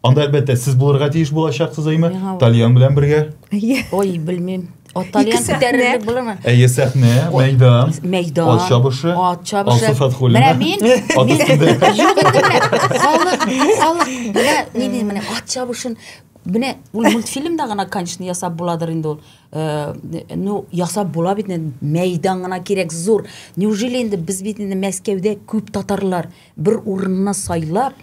Анда әлбәттә сез булырга тиеш булачаксыз, әйме? Тальян белән бергә? Ой, белмим. Тальян күтәрелеп булырмы? Әйе, сәхнә, мәйдан, ат чабышы, Алсу Фатхуллина. Менә мин менә ат чабышын менә ул мультфильмда гына конечно ясап буладыр инде ул. Ну, ясап була бит мәйдан гына кирәк зур. Неужели инде без бит инде Мәскәүдә күп татарлар бер урынына сайлап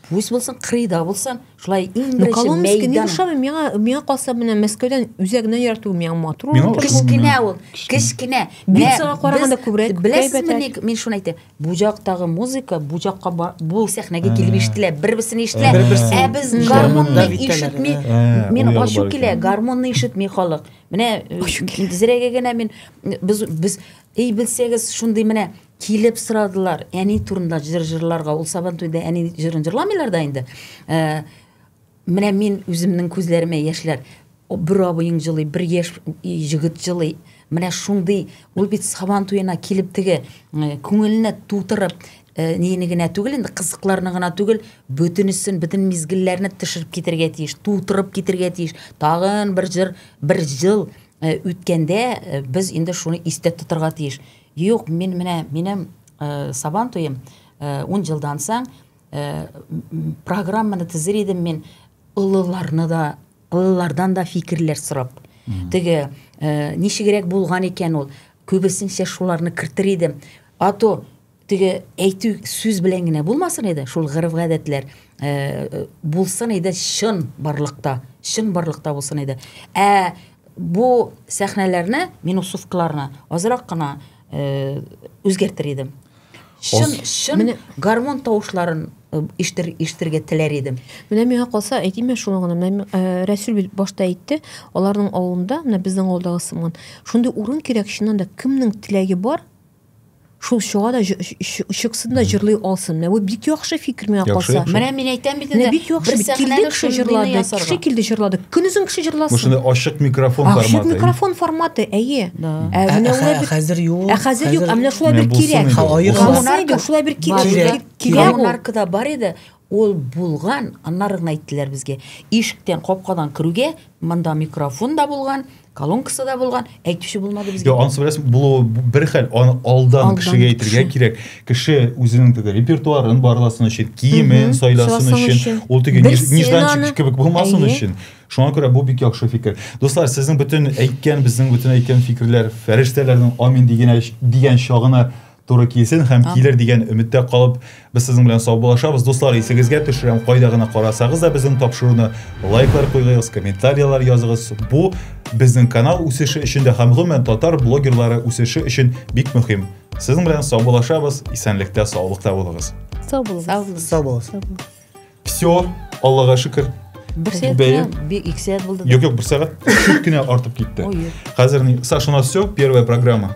Пусть булсын, кырыйда булсын, шулай иң беренче мәйдан. Миңа калса менә Мәскәүдән үзәгенә ярату миңа матур. Кичкенә ул, кичкенә. Бицага караганда күбрәк. Беләсезме, мин шуны әйтәм. Бу жактагы музыка, бу жакка бу сәхнәгә килеп ишетелә, бер-берсен ишетелә. Ә без гармонны ишетми, мин ачу килә, гармонны ишетми халык. Менә зирәгә генә мин без эй белсәгез шундый менә килеп sıradılar. Әни турында җырларга, ул Сабан туйда әни җырын җырламыйлар да инде. Менә мин үземнең күзләремә яшьләр. Бер абыйың җылый, бер яшь җигит җылый. Менә шундый ул бит Сабан туена килеп теге күңеленә тутырып, нені генә түгел, енді қызықларны гына түгел, бөтінісін, бүтін мезгілләрні тышырып кетерге тиеш, тутырып кетерге тиеш. Тағын бір жыл өткенде біз енді шуны исте тұтырға тиеш. Yok, менем сабан тойым 10 жылдан соң программаны тізер едім мен ылылардан да фикірлер сұрап. Теге неше керек болған екен ол, көбісінше шуларны кіртір едім. Ато теге әйту сөз білен генә булмасын еді, шул ғырып ғәдәтләр булсын еді шын барлықта болсын еді. Бу сәхнәләрне, минусовкаларны азырақ қана өзгертір едім. Шын гармон тауышларын иштирге теләр едім. Менә миңа калса, әйтим шуны гына. Менә Рәсүл башта әйтте, аларның авылында, менә безнең авылдагы сыман, шундый урын кирәк, чыннан да кемнең теләге бар, шул чыга да чыксын да җырлый алсын. Менә бу бик яхшы фикер миңа калса. Менә мин әйтәм бит инде. Бик яхшы килде кеше җырлады, кеше килде җырлады. Көнүзен кеше җырласын. Бу шундый ачык микрофон форматы. Ачык микрофон форматы, әйе. Менә улай бер Хәзер юк. Хәзер юк, менә шулай бер кирәк. Шулай бер кирәк. Коммунаркада бар еді, ол булган, аннарын әйттеләр безгә. Ишектән, капкадан кирүгә монда микрофон да булган, колонкасы да булган, әйтүче булмады безгә. Ансы беләсең, бу бер хәл, аны алдан кешегә әйтергә кирәк. Кеше үзенең теге репертуарын барласын өчен, киемен сайласын өчен, ул теге нижданчик кебек булмасын өчен. Шуңа күрә бу бик яхшы фикер. Дуслар, сезнең бүтән әйткән фикерләр фәрештәләрнең амин дигән чагына туры килсен һәм килер дигән өметтә калып, без сезнең белән саубуллашабыз. Дуслар, исегезгә төшерәм, кайда гына карасагыз да безнең тапшыруны лайклар куйгыз, комментарийлар языгыз. Бу безнең канал үсеше өчен дә һәм гомумән татар блогерлары үсеше өчен бик мөһим. Сезнең белән саубуллашабыз, исәнлектә, саулыкта булыгыз. Сау булыгыз. Все, Аллага шөкер. Бір сәгәт, 2 сәгат булды. Yok, bir saat. Küçük güne artıp gitti. Hazır, Саша, у нас все, первая программа.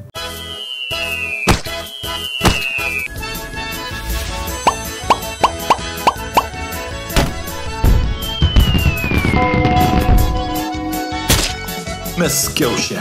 Мәскәүчә.